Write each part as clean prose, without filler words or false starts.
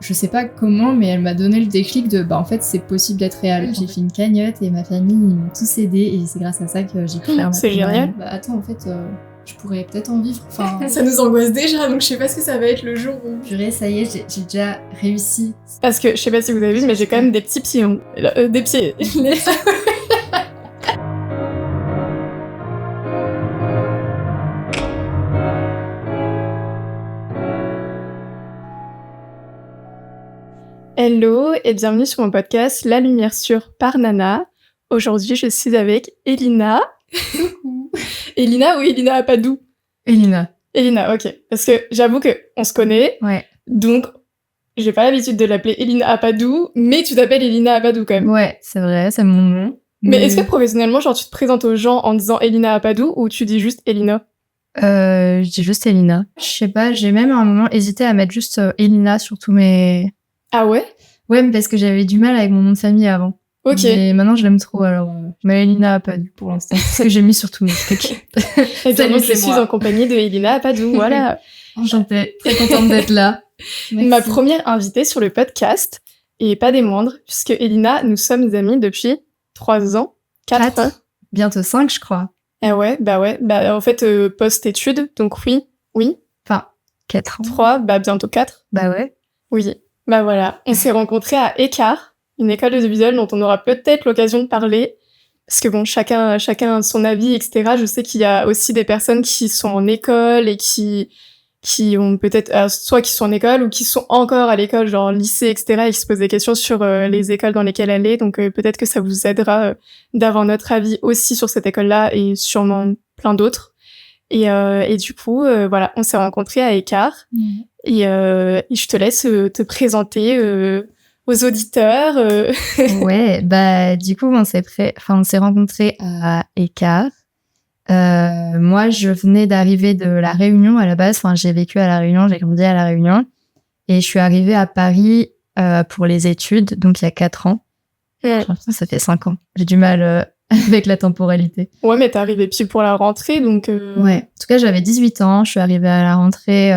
je sais pas comment, mais elle m'a donné le déclic de en fait c'est possible d'être réel. J'ai fait une cagnotte et ma famille ils m'ont tous aidé et c'est grâce à ça que j'ai pu faire ma C'est génial. Attends, en fait je pourrais peut-être en vivre. Enfin, ça nous angoisse déjà, donc je sais pas ce que ça va être le jour où... Purée, ça y est, j'ai déjà réussi. Parce que je sais pas si vous avez vu, mais j'ai quand même des petits pieds. Des pieds. Hello et bienvenue sur mon podcast La Lumière Sûre par Nana. Aujourd'hui, je suis avec Elina. Elina ou Elina Apadou? Elina. Elina, ok. Parce que j'avoue qu'on se connaît. Ouais. Donc, j'ai pas l'habitude de l'appeler Elina Apadou, mais tu t'appelles Elina Apadou quand même. Ouais, c'est vrai, c'est mon nom. Mais est-ce que professionnellement, genre, tu te présentes aux gens en disant Elina Apadou ou tu dis juste Elina? Je dis juste Elina. Je sais pas, j'ai même à un moment hésité à mettre juste Elina sur tous mes... Ah ouais? Ouais, mais parce que j'avais du mal avec mon nom de famille avant. Ok. Mais maintenant, je l'aime trop, alors je mets Elina Apadou pour l'instant. C'est ce que j'ai mis sur tous mes trucs. Et donc, je suis en compagnie de Elina Apadou, voilà. Enchantée, très contente d'être là. Merci. Ma première invitée sur le podcast, et pas des moindres, puisque Elina, nous sommes amies depuis 3 ans, 4 ans. Bientôt 5, je crois. Ah ouais, en fait, post-études, donc oui. Enfin, 4 ans. 3, bientôt 4. Bah ouais. Oui. Bah voilà, on s'est rencontrés à Écart, une école d'audiovisuel dont on aura peut-être l'occasion de parler, parce que bon, chacun a son avis, etc. Je sais qu'il y a aussi des personnes qui sont en école et qui ont peut-être, soit qui sont en école ou qui sont encore à l'école, genre lycée, etc. et qui se posent des questions sur les écoles dans lesquelles elle est, donc peut-être que ça vous aidera d'avoir notre avis aussi sur cette école-là et sûrement plein d'autres. Et du coup, voilà, on s'est rencontrés à Écart. Et je te laisse te présenter aux auditeurs. Ouais, du coup, on s'est rencontrés à Écart. Moi, je venais d'arriver de La Réunion à la base. Enfin, j'ai vécu à La Réunion, j'ai grandi à La Réunion. Et je suis arrivée à Paris pour les études, donc il y a 4 ans. Ouais. J'ai l'impression que ça fait 5 ans. J'ai du mal avec la temporalité. Ouais, mais t'es arrivée pile pour la rentrée, donc... Ouais, en tout cas, j'avais 18 ans. Je suis arrivée à la rentrée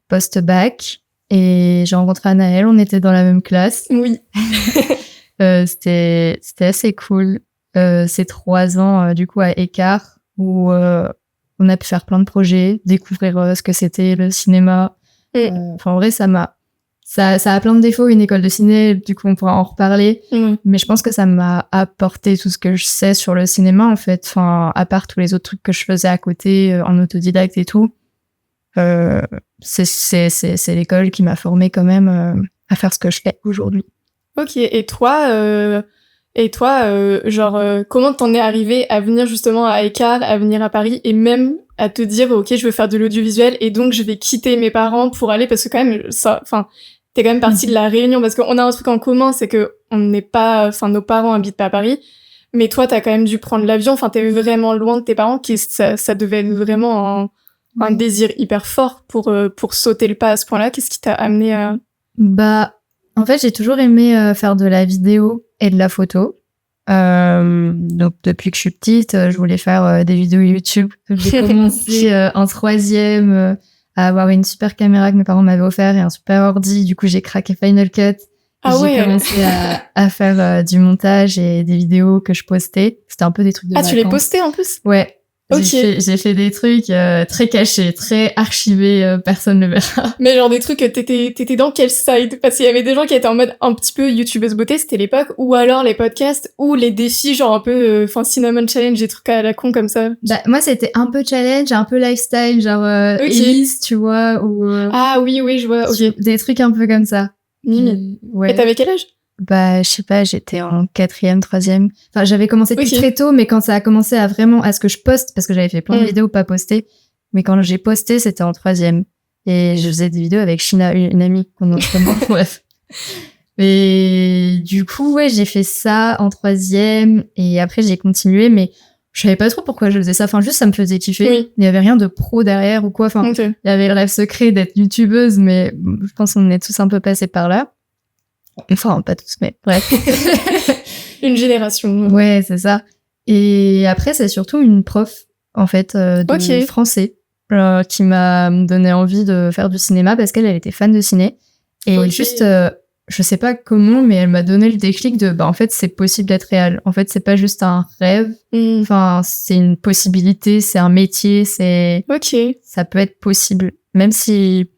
post-bac. Et j'ai rencontré Anaëlle, on était dans la même classe. Oui. C'était assez cool. Ces 3 ans, du coup, à Écart, où on a pu faire plein de projets, découvrir ce que c'était le cinéma. Enfin, en vrai, ça a plein de défauts, une école de ciné, du coup, on pourra en reparler. Mais je pense que ça m'a apporté tout ce que je sais sur le cinéma, en fait. Enfin, à part tous les autres trucs que je faisais à côté, en autodidacte et tout. C'est l'école qui m'a formée quand même à faire ce que je fais aujourd'hui. Ok, et toi, comment t'en es arrivée à venir justement à Écart, à venir à Paris, et même à te dire, ok, je veux faire de l'audiovisuel, et donc je vais quitter mes parents pour aller, parce que quand même, t'es quand même partie de La Réunion, parce qu'on a un truc en commun, c'est que nos parents habitent pas à Paris, mais toi, t'as quand même dû prendre l'avion, enfin, t'es vraiment loin de tes parents, ça devait être vraiment un désir hyper fort pour sauter le pas à ce point-là. Qu'est-ce qui t'a amené à... En fait, j'ai toujours aimé faire de la vidéo et de la photo. Donc, depuis que je suis petite, je voulais faire des vidéos YouTube. Donc, j'ai commencé en 3e à avoir une super caméra que mes parents m'avaient offert et un super ordi. Du coup, j'ai craqué Final Cut. J'ai commencé à faire du montage et des vidéos que je postais. C'était un peu des trucs de vacances. Tu les postais en plus? Ouais. Okay. J'ai fait des trucs très cachés, très archivés, personne ne verra. Mais genre des trucs, t'étais dans quel side? Parce qu'il y avait des gens qui étaient en mode un petit peu youtubeuse beauté, c'était l'époque, ou alors les podcasts, ou les défis, genre un peu, Cinnamon Challenge, des trucs à la con comme ça. Moi c'était un peu challenge, un peu lifestyle, genre Elise, tu vois, ou... Ah oui, je vois, ok. Des trucs un peu comme ça. Ouais. Et t'avais quel âge? Je sais pas, j'étais en 4e, 3e. Enfin, j'avais commencé très tôt, mais quand ça a commencé à ce que je poste, parce que j'avais fait plein de vidéos pas postées, mais quand j'ai posté, c'était en 3e. Et je faisais des vidéos avec Shina, une amie, bref. Et du coup, ouais, j'ai fait ça en 3e, et après j'ai continué, mais je savais pas trop pourquoi je faisais ça. Enfin, juste, ça me faisait kiffer. Oui. Il y avait rien de pro derrière ou quoi. Enfin, il y avait le rêve secret d'être youtubeuse, mais je pense qu'on est tous un peu passés par là. Enfin, pas tous, mais bref. Une génération. Ouais, c'est ça. Et après, c'est surtout une prof, en fait, de français, qui m'a donné envie de faire du cinéma parce qu'elle était fan de ciné. Et juste, je sais pas comment, mais elle m'a donné le déclic de, en fait, c'est possible d'être réel. En fait, c'est pas juste un rêve. Enfin, c'est une possibilité, c'est un métier, ça peut être possible. Même si,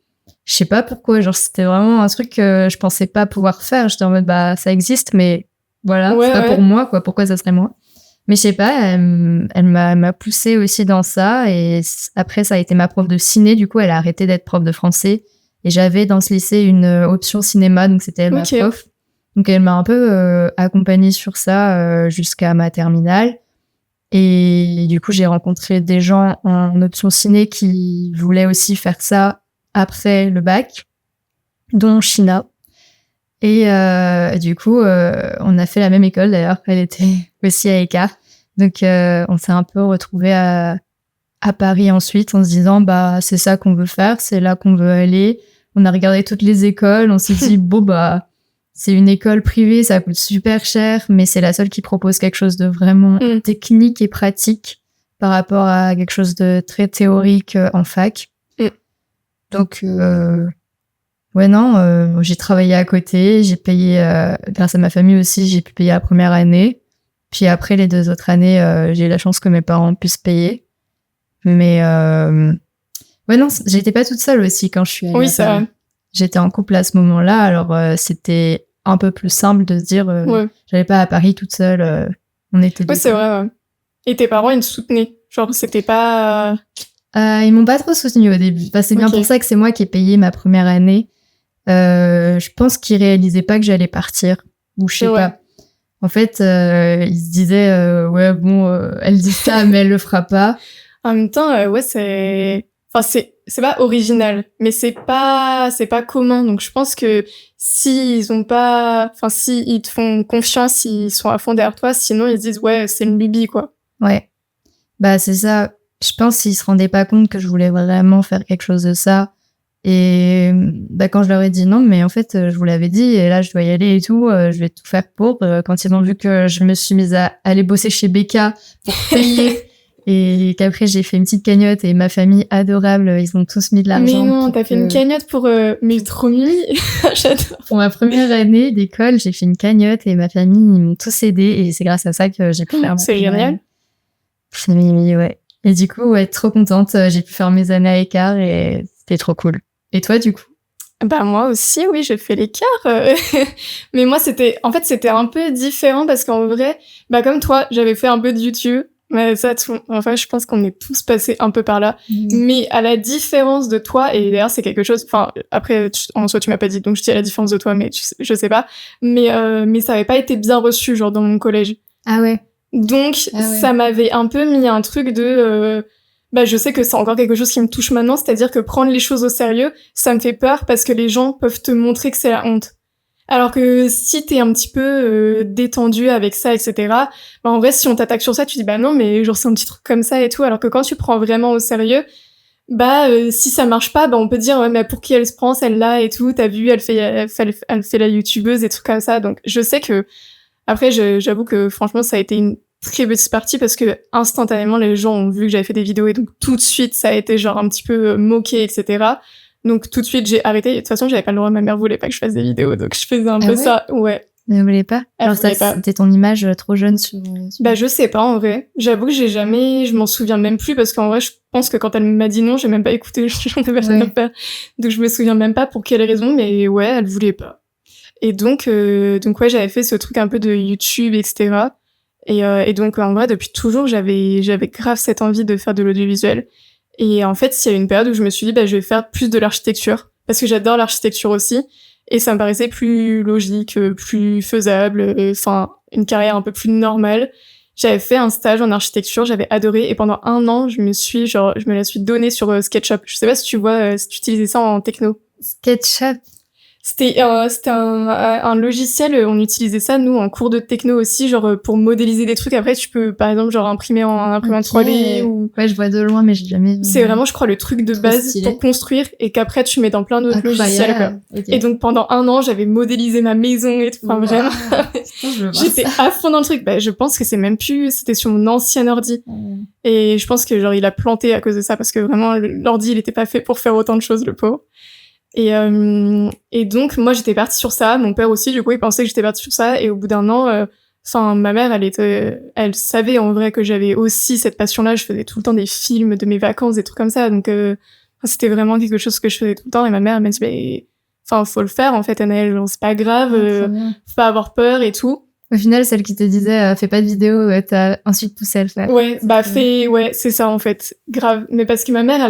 je sais pas pourquoi, genre, c'était vraiment un truc que je pensais pas pouvoir faire. J'étais en mode, ça existe, mais voilà, c'est pas pour moi, quoi. Pourquoi ça serait moi? Mais je sais pas, elle m'a poussée aussi dans ça. Et après, ça a été ma prof de ciné. Du coup, elle a arrêté d'être prof de français. Et j'avais dans ce lycée une option cinéma, donc c'était elle ma prof. Donc elle m'a un peu accompagnée sur ça jusqu'à ma terminale. Et du coup, j'ai rencontré des gens en option ciné qui voulaient aussi faire ça après le bac, dont Shina. Et du coup, on a fait la même école d'ailleurs. Elle était aussi à Écart. Donc on s'est un peu retrouvés à Paris ensuite en se disant c'est ça qu'on veut faire, c'est là qu'on veut aller. On a regardé toutes les écoles, on s'est dit c'est une école privée, ça coûte super cher, mais c'est la seule qui propose quelque chose de vraiment technique et pratique par rapport à quelque chose de très théorique en fac. Donc j'ai travaillé à côté, j'ai payé grâce à ma famille aussi, j'ai pu payer la première année. Puis après les 2 autres années, j'ai eu la chance que mes parents puissent payer. Mais j'étais pas toute seule aussi quand je suis allée. Oui, c'est vrai. J'étais en couple à ce moment-là, alors c'était un peu plus simple de se dire j'allais pas à Paris toute seule, on était deux. Oui, c'est vrai, ouais. Et tes parents, ils te soutenaient? Genre, c'était pas... Ils m'ont pas trop soutenue au début. C'est bien pour ça que c'est moi qui ai payé ma première année. Je pense qu'ils réalisaient pas que j'allais partir, ou je sais pas. En fait, ils se disaient elle dit ça, mais elle le fera pas. En même temps, c'est pas original, mais c'est pas commun. Donc je pense que s'ils te font confiance, ils sont à fond derrière toi, sinon ils se disent c'est une lubie, quoi. Ouais. C'est ça. Je pense qu'ils se rendaient pas compte que je voulais vraiment faire quelque chose de ça. Et quand je leur ai dit non, mais en fait, je vous l'avais dit, et là, je dois y aller et tout, je vais tout faire pour. Quand ils ont vu que je me suis mise à aller bosser chez Becca pour payer, et qu'après, j'ai fait une petite cagnotte, et ma famille adorable, ils ont tous mis de l'argent. Mais non, t'as fait une cagnotte pour... mais trop mimi. J'adore. Pour ma première année d'école, j'ai fait une cagnotte, et ma famille, ils m'ont tous aidé, et c'est grâce à ça que j'ai pu faire ma C'est génial. C'est mimi, ouais. Et du coup, trop contente, j'ai pu faire mes années à Écart, et c'était trop cool. Et toi, du coup? Moi aussi, oui, j'ai fait l'Écart. Mais moi, c'était un peu différent parce qu'en vrai, comme toi, j'avais fait un peu de YouTube. Mais ça, je pense qu'on est tous passés un peu par là. Mais à la différence de toi, et d'ailleurs, c'est quelque chose, après, en soi, tu m'as pas dit, donc je dis à la différence de toi, mais je sais pas. Mais ça avait pas été bien reçu, genre, dans mon collège. Ah ouais. Donc, ça m'avait un peu mis un truc de... je sais que c'est encore quelque chose qui me touche maintenant, c'est-à-dire que prendre les choses au sérieux, ça me fait peur parce que les gens peuvent te montrer que c'est la honte. Alors que si t'es un petit peu détendu avec ça, etc., en vrai, si on t'attaque sur ça, tu dis non, mais genre c'est un petit truc comme ça et tout. Alors que quand tu prends vraiment au sérieux, si ça marche pas, on peut dire mais pour qui elle se prend celle-là et tout. T'as vu, elle fait la youtubeuse et trucs comme ça. Donc je sais que après, j'avoue que franchement, ça a été une très petite partie parce que instantanément les gens ont vu que j'avais fait des vidéos et donc tout de suite ça a été genre un petit peu moqué, etc. Donc tout de suite j'ai arrêté. De toute façon j'avais pas le droit, ma mère voulait pas que je fasse des vidéos, donc je faisais un peu ça. Elle voulait pas? Alors c'était ton image trop jeune sur... je sais pas en vrai, j'avoue que je m'en souviens même plus parce qu'en vrai je pense que quand elle m'a dit non j'ai même pas écouté, j'en avais rien à faire, donc je me souviens même pas pour quelle raison, mais elle voulait pas. Et donc j'avais fait ce truc un peu de YouTube, etc. Et donc, en vrai, depuis toujours, j'avais grave cette envie de faire de l'audiovisuel. Et en fait, il y a une période où je me suis dit, je vais faire plus de l'architecture. Parce que j'adore l'architecture aussi. Et ça me paraissait plus logique, plus faisable, une carrière un peu plus normale. J'avais fait un stage en architecture, j'avais adoré. Et pendant 1 an, je me la suis donnée sur SketchUp. Je sais pas si tu vois, si tu utilisais ça en techno. SketchUp? C'était un logiciel, on utilisait ça nous en cours de techno aussi, genre pour modéliser des trucs. Après tu peux par exemple genre imprimer en imprimante 3D ou... Ouais, je vois de loin mais j'ai jamais... C'est vraiment je crois le truc de base stylé pour construire et qu'après tu mets dans plein d'autres logiciels quoi. Okay. Et donc pendant 1 an j'avais modélisé ma maison et tout, vraiment j'étais à fond dans le truc. Je pense que c'est même plus, c'était sur mon ancien ordi et je pense que genre il a planté à cause de ça parce que vraiment l'ordi il était pas fait pour faire autant de choses, le pauvre. Et donc, moi, j'étais partie sur ça. Mon père aussi, du coup, il pensait que j'étais partie sur ça. Et au bout d'un an, ma mère, elle savait en vrai que j'avais aussi cette passion-là. Je faisais tout le temps des films de mes vacances, des trucs comme ça. Donc, c'était vraiment quelque chose que je faisais tout le temps. Et ma mère, elle m'a dit, mais, faut le faire, en fait, Anaëlle. Genre, c'est pas grave, faut pas avoir peur et tout. Au final, celle qui te disait, fais pas de vidéo, t'as ensuite poussé à le faire. Ouais, c'est ça, en fait. Grave. Mais parce que ma mère,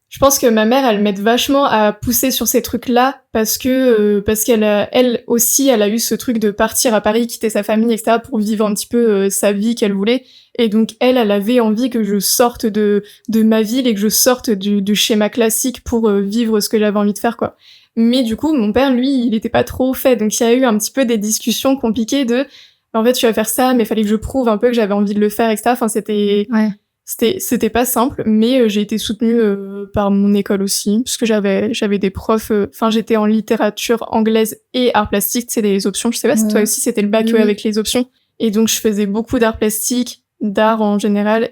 je pense que ma mère, elle m'aide vachement à pousser sur ces trucs-là parce qu'elle elle aussi, elle a eu ce truc de partir à Paris, quitter sa famille, etc. pour vivre un petit peu sa vie qu'elle voulait. Et donc, elle avait envie que je sorte de ma ville et que je sorte du schéma classique pour vivre ce que j'avais envie de faire, quoi. Mais du coup, mon père, lui, il était pas trop fait. Donc, il y a eu un petit peu des discussions compliquées en fait, tu vas faire ça, mais fallait que je prouve un peu que j'avais envie de le faire, etc. C'était pas simple, mais j'ai été soutenue par mon école aussi, parce que j'avais des profs. J'étais en littérature anglaise et arts plastiques, c'est des options. Je sais pas si toi aussi c'était le bac avec les options. Et donc je faisais beaucoup d'arts plastiques, d'art en général,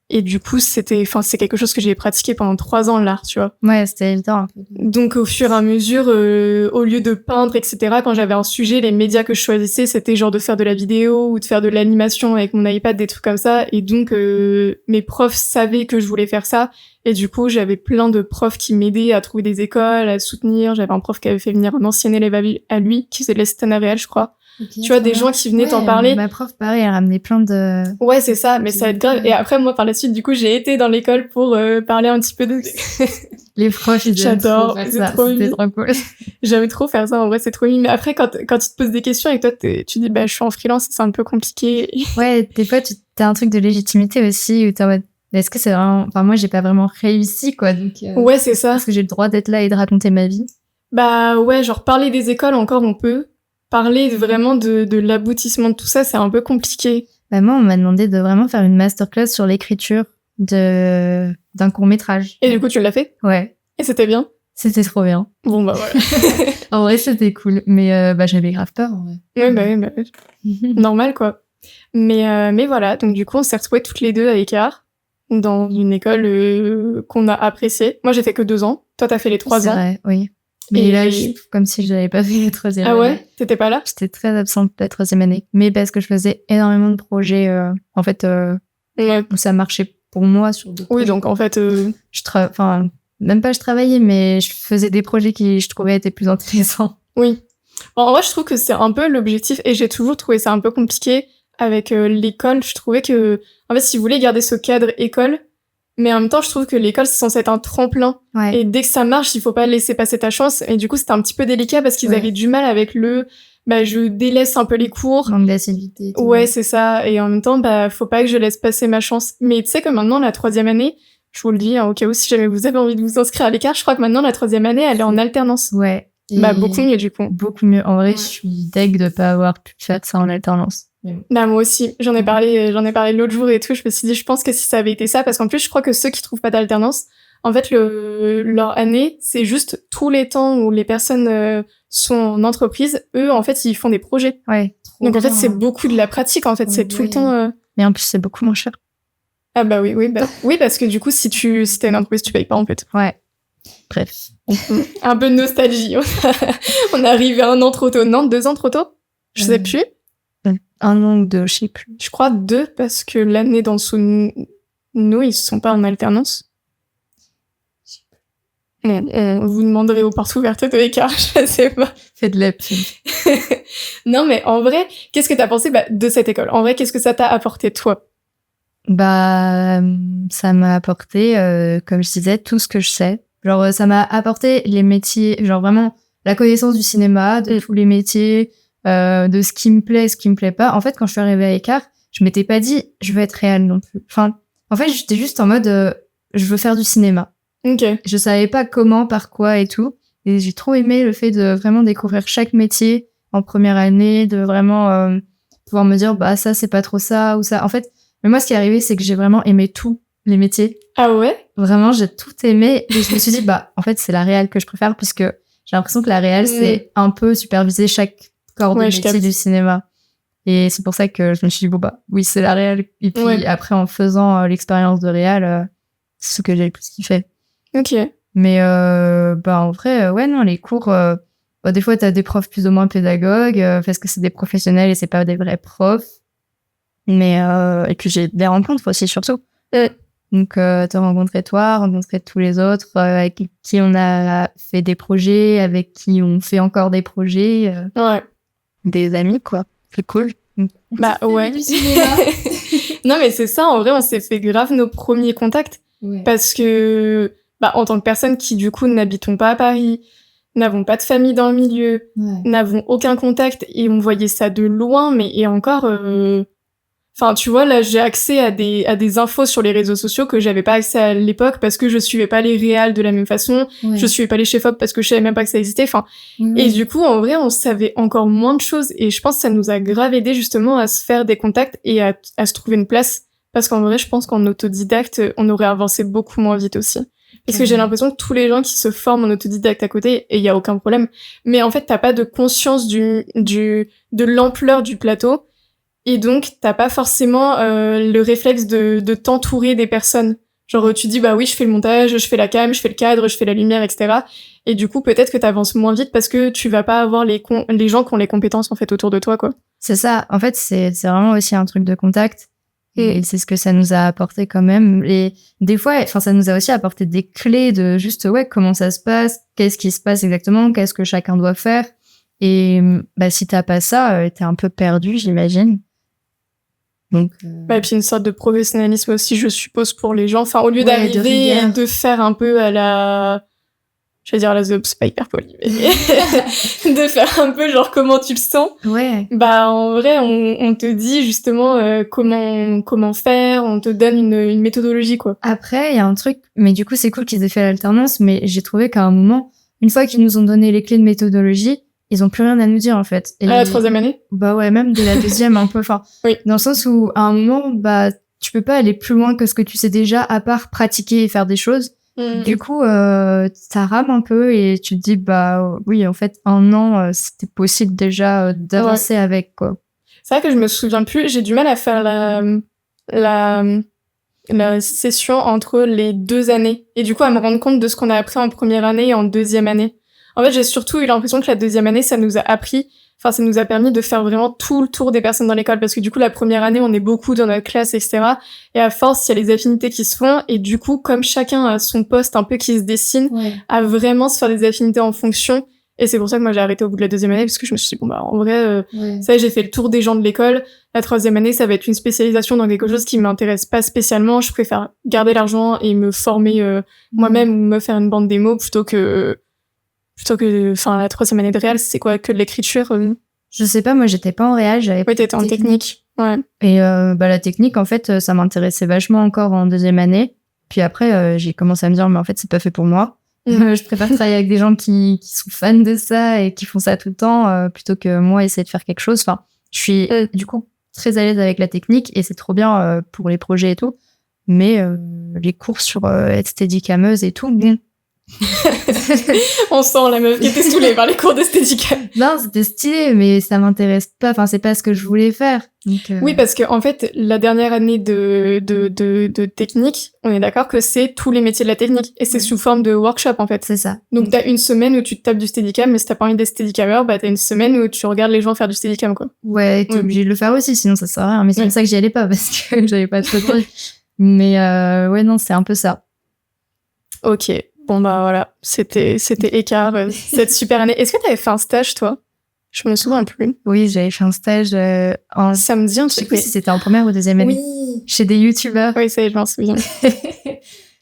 et du coup c'est quelque chose que j'ai pratiqué pendant 3 ans, l'art, tu vois. Ouais, c'était évident. Donc au fur et à mesure, au lieu de peindre, etc., quand j'avais un sujet, les médias que je choisissais, c'était genre de faire de la vidéo ou de faire de l'animation avec mon iPad, des trucs comme ça. Et donc mes profs savaient que je voulais faire ça. Et du coup, j'avais plein de profs qui m'aidaient à trouver des écoles, à soutenir. J'avais un prof qui avait fait venir un ancien élève à lui, qui faisait de l'assistanat réel, je crois. Okay, tu vois, des gens qui venaient t'en parler. Ma prof, pareil, elle ramenait plein de... Ouais, c'est ça, mais ça va être grave. Et après, moi, par la suite, du coup, j'ai été dans l'école pour parler un petit peu de... Les profs, ils j'adore, c'est trop cool. J'aimais trop faire ça, en vrai, c'est trop mignon. Mais après, quand ils te posent des questions et que toi, tu dis, je suis en freelance, c'est un peu compliqué. Ouais, des fois, t'as un truc de légitimité aussi, où t'es en mode, est-ce que c'est vraiment... moi, j'ai pas vraiment réussi, quoi, donc... Ouais, c'est ça. Est-ce que j'ai le droit d'être là et de raconter ma vie? Ouais, genre, parler des écoles, encore, on peut. Parler vraiment de l'aboutissement de tout ça, c'est un peu compliqué. Moi, on m'a demandé de vraiment faire une masterclass sur l'écriture d'un court-métrage. Et du coup, tu l'as fait? Ouais. Et c'était bien? C'était trop bien. Bon, voilà. En vrai, c'était cool. Mais j'avais grave peur, en vrai. Ouais. Normal, quoi. Mais voilà, donc du coup, on s'est retrouvés toutes les deux à Écart, dans une école qu'on a appréciée. Moi, j'ai fait que 2 ans. Toi, t'as fait les 3 ans. C'est vrai, oui. Mais là, comme si je n'avais pas fait la 3e année. Ah ouais? T'étais pas là? J'étais très absente de la 3e année. Mais parce que je faisais énormément de projets, en fait, où ça marchait pour moi sur d'autres projets. Donc en fait... même pas je travaillais, mais je faisais des projets qui, je trouvais, étaient plus intéressants. Oui. En vrai, je trouve que c'est un peu l'objectif, et j'ai toujours trouvé ça un peu compliqué avec l'école. Je trouvais que, en fait, si vous voulez garder ce cadre école, mais en même temps, je trouve que l'école, c'est censé être un tremplin. Ouais. Et dès que ça marche, il faut pas laisser passer ta chance. Et du coup, c'était un petit peu délicat parce qu'ils avaient du mal avec je délaisse un peu les cours. Manque d'assiduité. Ouais, c'est ça. Et en même temps, faut pas que je laisse passer ma chance. Mais tu sais que maintenant, la 3e année, je vous le dis, au cas où, si jamais vous avez envie de vous inscrire à l'écart, je crois que maintenant, la 3e année, elle est en alternance. Ouais. Beaucoup mieux, du coup. Beaucoup mieux. En vrai, je suis deg de pas avoir pu faire ça en alternance. Moi aussi, j'en ai parlé l'autre jour et tout, je me suis dit, je pense que si ça avait été ça, parce qu'en plus, je crois que ceux qui trouvent pas d'alternance, en fait, leur année, c'est juste tous les temps où les personnes sont en entreprise, eux, en fait, ils font des projets. Ouais. Donc, en fait, c'est beaucoup de la pratique, en fait, c'est tout le temps... Mais en plus, c'est beaucoup moins cher. Ah oui, parce que du coup, si t'as une entreprise, tu payes pas, en fait. Ouais. Bref. Un peu de nostalgie. On est arrivé 1 an trop tôt. Non, 2 ans trop tôt? Je sais plus. 1 an ou 2, je sais plus. Je crois 2, parce que l'année d'en dessous nous, ils sont pas en alternance. Vous demanderez aux portes ouvertes de l'écart, je sais pas. Faites de la pub. Non, mais en vrai, qu'est-ce que t'as pensé de cette école? En vrai, qu'est-ce que ça t'a apporté, toi? Ça m'a apporté, comme je disais, tout ce que je sais. Genre, ça m'a apporté les métiers, genre vraiment la connaissance du cinéma, de tous les métiers, de ce qui me plaît et ce qui me plaît pas. En fait, quand je suis arrivée à Écart, je m'étais pas dit je veux être réelle non plus. Enfin, en fait, j'étais juste en mode je veux faire du cinéma. Ok. Je savais pas comment, par quoi et tout. Et j'ai trop aimé le fait de vraiment découvrir chaque métier en première année, de vraiment pouvoir me dire ça c'est pas trop ça ou ça. En fait, mais moi ce qui est arrivé c'est que j'ai vraiment aimé tous les métiers. Ah ouais? Vraiment, j'ai tout aimé et je me suis dit en fait c'est la réal que je préfère parce que j'ai l'impression que la réal c'est un peu superviser chaque corps de métier du cinéma. Et c'est pour ça que je me suis dit oui c'est la réal. Et puis après en faisant l'expérience de réal, c'est ce que j'ai le plus kiffé. Ok. Mais en vrai, ouais, non, les cours, des fois, t'as des profs plus ou moins pédagogues, parce que c'est des professionnels et c'est pas des vrais profs. Mais et puis j'ai des rencontres aussi, surtout. Donc, t'as rencontré tous les autres avec qui on a fait des projets, avec qui on fait encore des projets. Des amis, quoi. C'est cool. Bah ouais. Non, mais c'est ça, en vrai, on s'est fait grave nos premiers contacts. Parce que, en tant que personne qui, du coup, n'habitons pas à Paris, n'avons pas de famille dans le milieu, n'avons aucun contact, et on voyait ça de loin, mais et encore... Enfin, tu vois, là, j'ai accès à des infos sur les réseaux sociaux que j'avais pas accès à l'époque parce que je suivais pas les réals de la même façon, je suivais pas les chefs-op parce que je savais même pas que ça existait, enfin... Et du coup, en vrai, on savait encore moins de choses, et je pense que ça nous a grave aidé, justement, à se faire des contacts et à se trouver une place, parce qu'en vrai, je pense qu'en autodidacte, on aurait avancé beaucoup moins vite aussi. Parce que j'ai l'impression que tous les gens qui se forment en autodidacte à côté, et il y a aucun problème, mais en fait, t'as pas de conscience de l'ampleur du plateau, et donc, t'as pas forcément le réflexe de t'entourer des personnes. Genre, tu dis, bah oui, je fais le montage, je fais la cam, je fais le cadre, je fais la lumière, etc. Et du coup, peut-être que t'avances moins vite parce que tu vas pas avoir les gens qui ont les compétences, en fait, autour de toi, quoi. C'est ça. En fait, c'est vraiment aussi un truc de contact. Et c'est ce que ça nous a apporté quand même. Et des fois, ça nous a aussi apporté des clés de juste, comment ça se passe, qu'est-ce qui se passe exactement, qu'est-ce que chacun doit faire. Et si t'as pas ça, t'es un peu perdu, j'imagine. Donc, et puis une sorte de professionnalisme aussi, je suppose, pour les gens. Enfin, au lieu d'arriver et de faire un peu à la... Je vais dire à la Zob, c'est pas hyper poli, mais... de faire un peu genre comment tu le sens. En vrai, on te dit justement comment faire, on te donne une méthodologie, quoi. Après, il y a un truc, mais du coup, c'est cool qu'ils aient fait l'alternance, mais j'ai trouvé qu'à un moment, une fois qu'ils nous ont donné les clés de méthodologie, ils ont plus rien à nous dire, en fait. Et à la 3e année? Même de la 2e, un peu. Enfin, dans le sens où, à un moment, tu peux pas aller plus loin que ce que tu sais déjà, à part pratiquer et faire des choses. Du coup, ça rame un peu et tu te dis, oui, en fait, 1 an, c'était possible déjà d'avancer avec, quoi. C'est vrai que je me souviens plus, j'ai du mal à faire la session entre les 2 années. Et du coup, à me rendre compte de ce qu'on a appris en première année et en 2e année. En fait, j'ai surtout eu l'impression que la 2e année, ça nous a permis de faire vraiment tout le tour des personnes dans l'école, parce que du coup, la première année, on est beaucoup dans notre classe, etc. Et à force, il y a les affinités qui se font, et du coup, comme chacun a son poste un peu qui se dessine, à vraiment se faire des affinités en fonction. Et c'est pour ça que moi, j'ai arrêté au bout de la 2e année, parce que je me suis dit, en vrai, ça, j'ai fait le tour des gens de l'école. La 3e année, ça va être une spécialisation dans quelque chose qui m'intéresse pas spécialement. Je préfère garder l'argent et me former moi-même, ou me faire une bande démo, plutôt que la 3e année de réal, c'est quoi, que de l'écriture? Je sais pas, moi j'étais pas en réal, t'étais en technique. Ouais. Et la technique, en fait, ça m'intéressait vachement encore en 2e année. Puis après, j'ai commencé à me dire, mais en fait, c'est pas fait pour moi. Je préfère travailler avec des gens qui sont fans de ça et qui font ça tout le temps, plutôt que moi essayer de faire quelque chose. Enfin, je suis du coup très à l'aise avec la technique et c'est trop bien pour les projets et tout. Mais les cours sur être steadicameuse et tout, bon. On sent la meuf qui était saoulée par les cours de steadicam. Non, c'était stylé, mais ça m'intéresse pas. Enfin, c'est pas ce que je voulais faire. Donc, Oui, parce que en fait, la dernière année de technique, on est d'accord que c'est tous les métiers de la technique, et c'est sous forme de workshop, en fait. C'est ça. Donc t'as une semaine où tu te tapes du steadicam, mais si t'as pas envie d'être steadicameur, t'as une semaine où tu regardes les gens faire du steadicam, quoi. Ouais, t'es obligé de le faire aussi, sinon ça sert à rien. Mais c'est pour ça que j'y allais pas, parce que j'avais pas trop de trucs. Mais non, c'est un peu ça. Ok. Bon, voilà. C'était écart, cette super année. Est-ce que t'avais fait un stage, toi? Je me souviens plus. Oui, j'avais fait un stage en... Ça me dit un truc. truc. Je sais plus si c'était en 1e ou 2e année. Oui. Chez des youtubeurs. Oui, ça y est, je m'en souviens.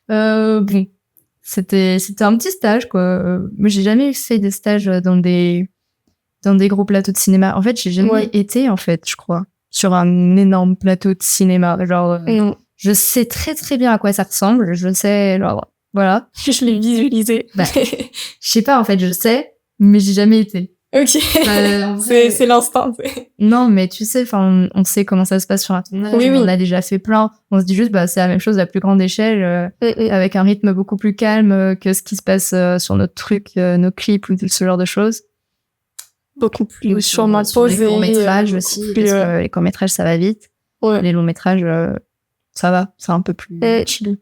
Bon. C'était un petit stage, quoi. Moi, j'ai jamais fait des stages dans des gros plateaux de cinéma. En fait, j'ai jamais été, en fait, je crois, sur un énorme plateau de cinéma. Genre, je sais très très bien à quoi ça ressemble. Je sais, genre, voilà. Je l'ai visualisé. Je sais pas, en fait, je sais, mais j'ai jamais été. Ok. C'est l'instinct. Non, mais tu sais, on sait comment ça se passe sur un tournage. Oui. On a déjà fait plein. On se dit juste, c'est la même chose à plus grande échelle, avec un rythme beaucoup plus calme que ce qui se passe sur notre truc, nos clips ou ce genre de choses. Beaucoup plus sûrement posé. Les courts-métrages aussi, parce que les courts-métrages, ça va vite. Ouais. Les longs-métrages, ça va. C'est un peu plus chill.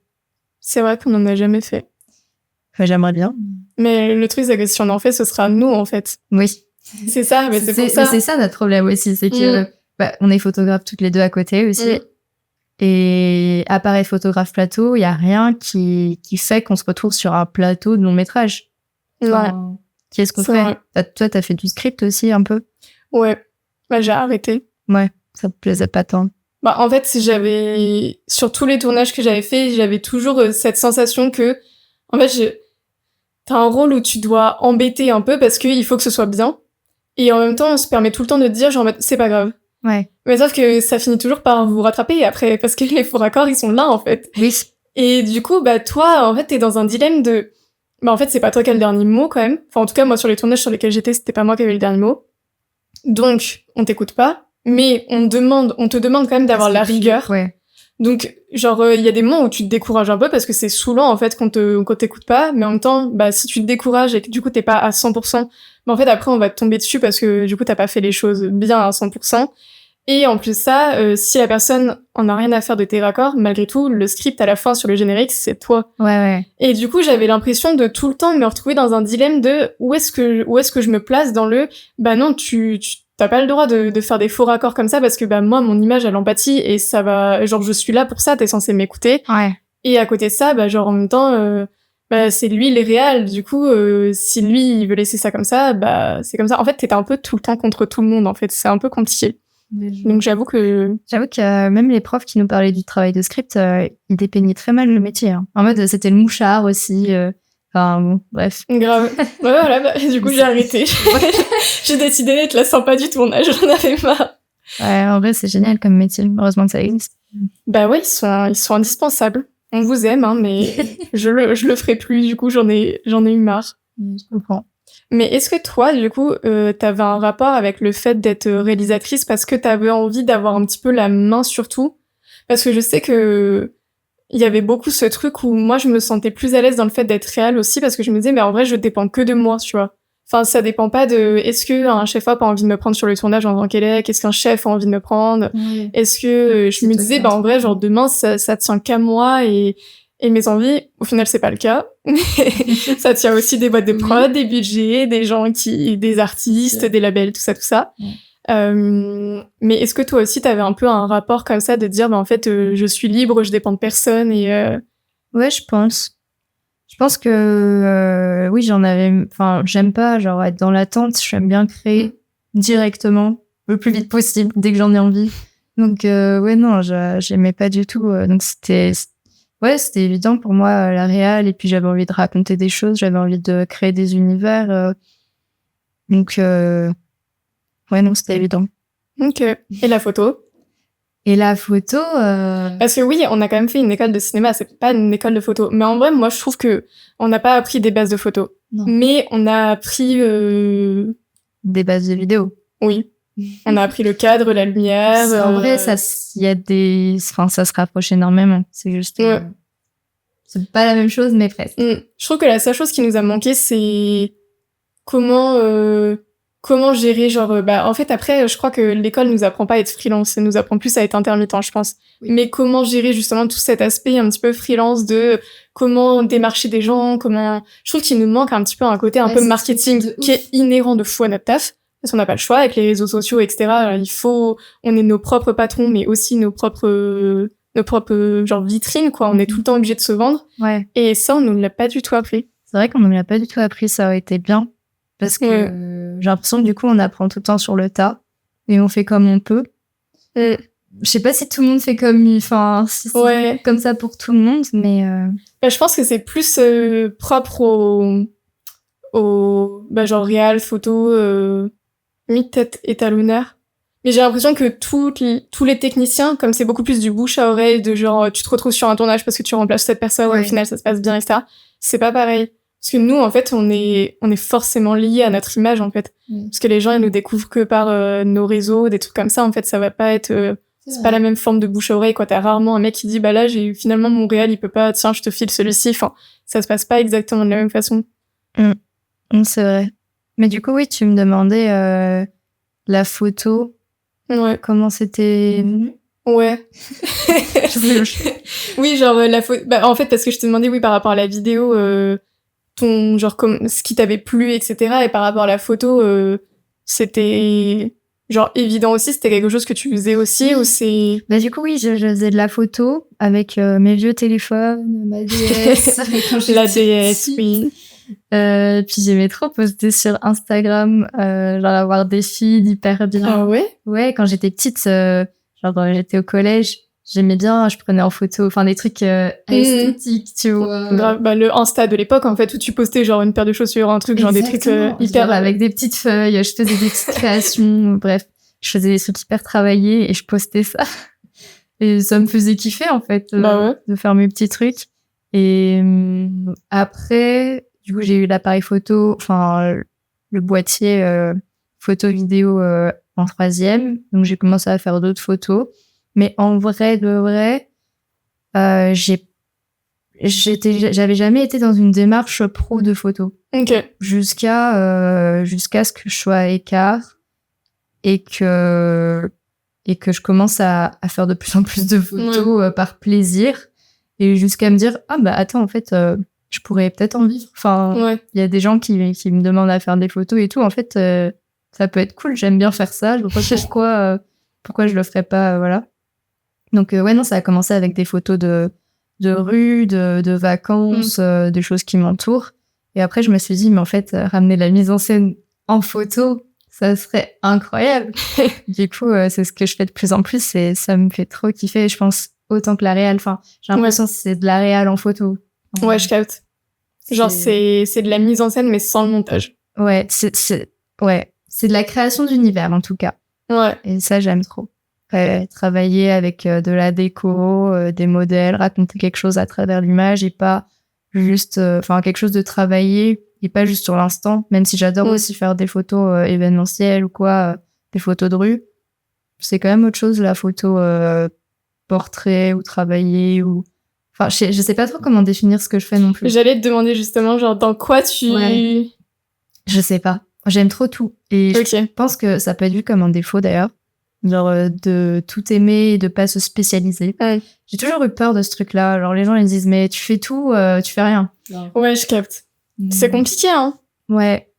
C'est vrai qu'on en a jamais fait. Enfin, j'aimerais bien. Mais le truc, c'est que si on en fait, ce sera nous, en fait. Oui. C'est ça, mais c'est pour ça. Mais c'est ça notre problème aussi, c'est que on est photographes toutes les deux à côté aussi. Et appareil photographe plateau, il y a rien qui fait qu'on se retrouve sur un plateau de long métrage. Enfin, qu'est-ce qu'on fait? Toi, t'as fait du script aussi un peu? Ouais. Bah, j'ai arrêté. Ouais, ça me plaisait pas tant. Bah, en fait, sur tous les tournages que j'avais fait, j'avais toujours cette sensation que, en fait, t'as un rôle où tu dois embêter un peu parce qu'il faut que ce soit bien. Et en même temps, on se permet tout le temps de dire, genre, c'est pas grave. Ouais. Mais sauf que ça finit toujours par vous rattraper après, parce que les faux raccords, ils sont là, en fait. Oui. Et du coup, bah, toi, en fait, t'es dans un dilemme de, bah, en fait, c'est pas toi qui as le dernier mot, quand même. Enfin, en tout cas, moi, sur les tournages sur lesquels j'étais, c'était pas moi qui avais le dernier mot. Donc, on t'écoute pas. Mais on te demande quand même d'avoir la rigueur. Ouais. Donc, genre, il y a des moments où tu te décourages un peu parce que c'est saoulant, en fait, qu'on t'écoute pas. Mais en même temps, bah, si tu te décourages et que du coup, t'es pas à 100%, bah, en fait, après, on va te tomber dessus parce que du coup, t'as pas fait les choses bien à 100%. Et en plus ça, si la personne en a rien à faire de tes raccords, malgré tout, le script à la fin sur le générique, c'est toi. Ouais. Et du coup, j'avais l'impression de tout le temps me retrouver dans un dilemme de où est-ce que je me place dans le, bah non, t'as pas le droit de faire des faux raccords comme ça parce que bah moi, mon image, elle empathie et ça va, genre, je suis là pour ça, t'es censé m'écouter. Ouais. Et à côté de ça, bah genre, en même temps, bah c'est lui les réals, du coup, si lui, il veut laisser ça comme ça, bah c'est comme ça. En fait, t'es un peu tout le temps contre tout le monde, en fait. C'est un peu compliqué. Donc j'avoue que même les profs qui nous parlaient du travail de script, ils dépeignaient très mal le métier. Hein. En mode, c'était le mouchard aussi. Enfin, bon, bref. Grave. Ouais, voilà, bah, du coup, j'ai arrêté. J'ai décidé d'être la sympa du tournage, j'en avais marre. Ouais, en vrai, c'est génial comme métier. Heureusement que ça existe. Bah ouais, ils sont indispensables. On vous aime, hein, mais je le ferai plus, du coup, j'en ai eu marre. Je comprends. Mais est-ce que toi, du coup, t'avais un rapport avec le fait d'être réalisatrice parce que t'avais envie d'avoir un petit peu la main sur tout? Parce que je sais que il y avait beaucoup ce truc où moi, je me sentais plus à l'aise dans le fait d'être réal aussi parce que je me disais, mais en vrai, je dépends que de moi, tu vois. Enfin, ça dépend pas de est-ce que un chef-op a envie de me prendre sur le tournage en tant qu'élève, est-ce qu'un chef a envie de me prendre, est-ce que je me disais, bah en vrai, genre demain, ça tient qu'à moi et mes envies. Au final, c'est pas le cas. Ça tient aussi des boîtes de prod, des budgets, des artistes, des labels, tout ça. Mais est-ce que toi aussi t'avais un peu un rapport comme ça de dire bah en fait je suis libre, je dépends de personne et Ouais, je pense que oui, j'aime pas genre être dans l'attente, j'aime bien créer directement le plus vite possible dès que j'en ai envie. Donc ouais non, j'aimais pas du tout donc c'était évident pour moi la réal et puis j'avais envie de raconter des choses, j'avais envie de créer des univers donc ouais non, c'était évident. OK. Et la photo? Parce que oui, on a quand même fait une école de cinéma, c'est pas une école de photo. Mais en vrai, moi, je trouve que on n'a pas appris des bases de photo. Non. Mais on a appris... des bases de vidéo. Oui. On a appris le cadre, la lumière... En vrai, ça se rapproche énormément. C'est juste... c'est pas la même chose, mais presque. Je trouve que la seule chose qui nous a manqué, c'est comment gérer, genre, bah, en fait, après, je crois que l'école nous apprend pas à être freelance, elle nous apprend plus à être intermittent, je pense. Oui. Mais comment gérer, justement, tout cet aspect un petit peu freelance de comment démarcher des gens, je trouve qu'il nous manque un petit peu un côté un peu marketing qui est inhérent de fou à notre taf. Parce qu'on n'a pas le choix, avec les réseaux sociaux, etc. On est nos propres patrons, mais aussi nos propres, genre, vitrines, quoi. On est tout le temps obligé de se vendre. Ouais. Et ça, on nous l'a pas du tout appris. C'est vrai qu'on nous l'a pas du tout appris, ça aurait été bien. Parce que j'ai l'impression que du coup, on apprend tout le temps sur le tas et on fait comme on peut. Je sais pas si tout le monde fait comme ça pour tout le monde, mais... Bah, je pense que c'est plus propre au genre réal, photo, peut-être étalonneur. Mais j'ai l'impression que tous les techniciens, comme c'est beaucoup plus du bouche à oreille, de genre tu te retrouves sur un tournage parce que tu remplaces cette personne, au final ça se passe bien, etc. C'est pas pareil. Parce que nous, en fait, on est forcément liés à notre image, en fait. Parce que les gens, ils nous découvrent que par nos réseaux, des trucs comme ça. En fait, ça va pas être... c'est pas la même forme de bouche à oreille, quoi. T'as rarement un mec qui dit, bah là, j'ai finalement mon réal, il peut pas, tiens, je te file celui-ci. Enfin, ça se passe pas exactement de la même façon. C'est vrai. Mais du coup, oui, tu me demandais la photo. Ouais. Comment c'était... Ouais. Oui, genre la photo... Bah, en fait, parce que je te demandais, oui, par rapport à la vidéo... ton genre comme ce qui t'avait plu, etc. Et par rapport à la photo, c'était genre évident aussi, c'était quelque chose que tu faisais aussi ou c'est... Bah du coup oui, je faisais de la photo avec mes vieux téléphones, ma DS. La DS, oui. Puis j'aimais trop poster sur Instagram, genre avoir des feeds hyper bien. Ah ouais? Ouais, quand j'étais petite, j'étais au collège, j'aimais bien, je prenais en photo, enfin des trucs esthétiques, tu vois. Grave, bah, le Insta de l'époque en fait où tu postais genre une paire de chaussures, un truc, genre des trucs hyper... avec des petites feuilles, je faisais des petites créations, bref, je faisais des trucs hyper travaillés et je postais ça. Et ça me faisait kiffer en fait, de faire mes petits trucs. Et après, du coup, j'ai eu l'appareil photo, enfin le boîtier photo vidéo en 3e, donc j'ai commencé à faire d'autres photos. Mais en vrai de vrai, j'avais jamais été dans une démarche pro de photo. Ok. Jusqu'à ce que je sois à Écart et que je commence à faire de plus en plus de photos par plaisir et jusqu'à me dire ah bah attends en fait je pourrais peut-être en vivre. Enfin il y a des gens qui me demandent à faire des photos et tout, en fait ça peut être cool, j'aime bien faire ça, je vois pas pourquoi je le ferais pas, voilà. Donc ouais non, ça a commencé avec des photos de rue, de vacances, des choses qui m'entourent. Et après je me suis dit mais en fait ramener la mise en scène en photo, ça serait incroyable. Du coup, c'est ce que je fais de plus en plus et ça me fait trop kiffer, je pense, autant que la réal. Enfin, j'ai l'impression que c'est de la réal en photo. Ouais, je capte. Genre, c'est de la mise en scène, mais sans le montage. Ouais, c'est de la création d'univers, en tout cas. Ouais. Et ça, j'aime trop. Travailler avec de la déco, des modèles, raconter quelque chose à travers l'image et pas juste... quelque chose de travaillé et pas juste sur l'instant, même si j'adore aussi faire des photos événementielles ou quoi, des photos de rue. C'est quand même autre chose, la photo portrait ou travaillé ou... Enfin, je sais pas trop comment définir ce que je fais non plus. J'allais te demander justement, genre, dans quoi tu... Ouais. Je sais pas. J'aime trop tout. Et je pense que ça peut être vu comme un défaut d'ailleurs. Genre, de tout aimer et de pas se spécialiser. Ouais. J'ai toujours eu peur de ce truc-là. Genre, les gens, ils disent, mais tu fais tout, tu fais rien. Ouais, je capte. C'est compliqué, hein. Ouais.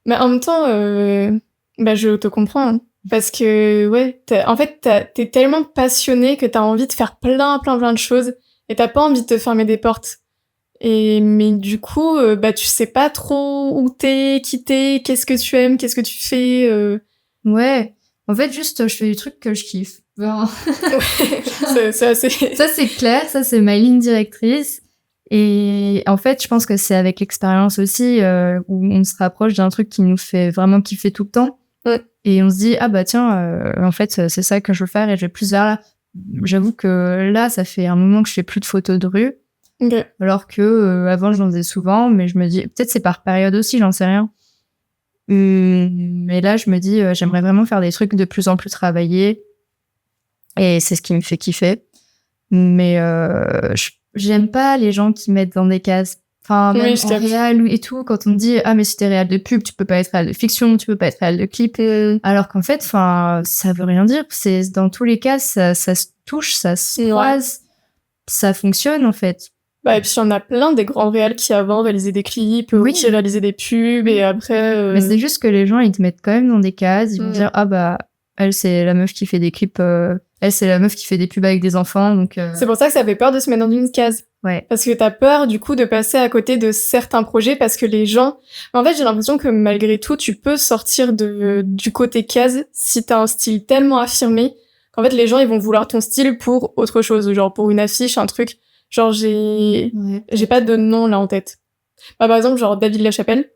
Mais en même temps, je te comprends. Hein. Parce que, ouais, t'es tellement passionné que t'as envie de faire plein de choses et t'as pas envie de te fermer des portes. Mais du coup, tu sais pas trop où t'es, qui t'es, qu'est-ce que tu aimes, qu'est-ce que tu fais. Ouais. En fait, juste, je fais des trucs que je kiffe. Bon. c'est assez... Ça, c'est clair. Ça, c'est ma ligne directrice. Et en fait, je pense que c'est avec l'expérience aussi où on se rapproche d'un truc qui nous fait vraiment kiffer tout le temps. Ouais. Et on se dit, ah bah tiens, en fait, c'est ça que je veux faire et je vais plus vers là. J'avoue que là, ça fait un moment que je fais plus de photos de rue. Okay. Alors que avant, j'en faisais souvent, mais je me dis, peut-être c'est par période aussi, j'en sais rien. Mais là, je me dis, j'aimerais vraiment faire des trucs de plus en plus travaillés. Et c'est ce qui me fait kiffer. Mais j'aime pas les gens qui mettent dans des cases. Enfin, même en réal et tout, quand on me dit, ah, mais si t'es réal de pub, tu peux pas être réal de fiction, tu peux pas être réal de clip. Alors qu'en fait, ça veut rien dire. C'est, dans tous les cas, ça se touche, ça se croise. Ça fonctionne, en fait. Bah, et puis il y en a plein des grands réals qui avant réalisaient des clips, qui réalisaient des pubs, et après... Mais c'est juste que les gens, ils te mettent quand même dans des cases, ils vont dire, ah bah, elle, c'est la meuf qui fait des clips, elle, c'est la meuf qui fait des pubs avec des enfants, donc... C'est pour ça que ça fait peur de se mettre dans une case. Ouais. Parce que t'as peur, du coup, de passer à côté de certains projets, parce que les gens... En fait, j'ai l'impression que malgré tout, tu peux sortir du côté case si t'as un style tellement affirmé qu'en fait, les gens, ils vont vouloir ton style pour autre chose, genre pour une affiche, un truc... Genre, j'ai pas de nom là en tête. Bah, par exemple, genre David Lachapelle.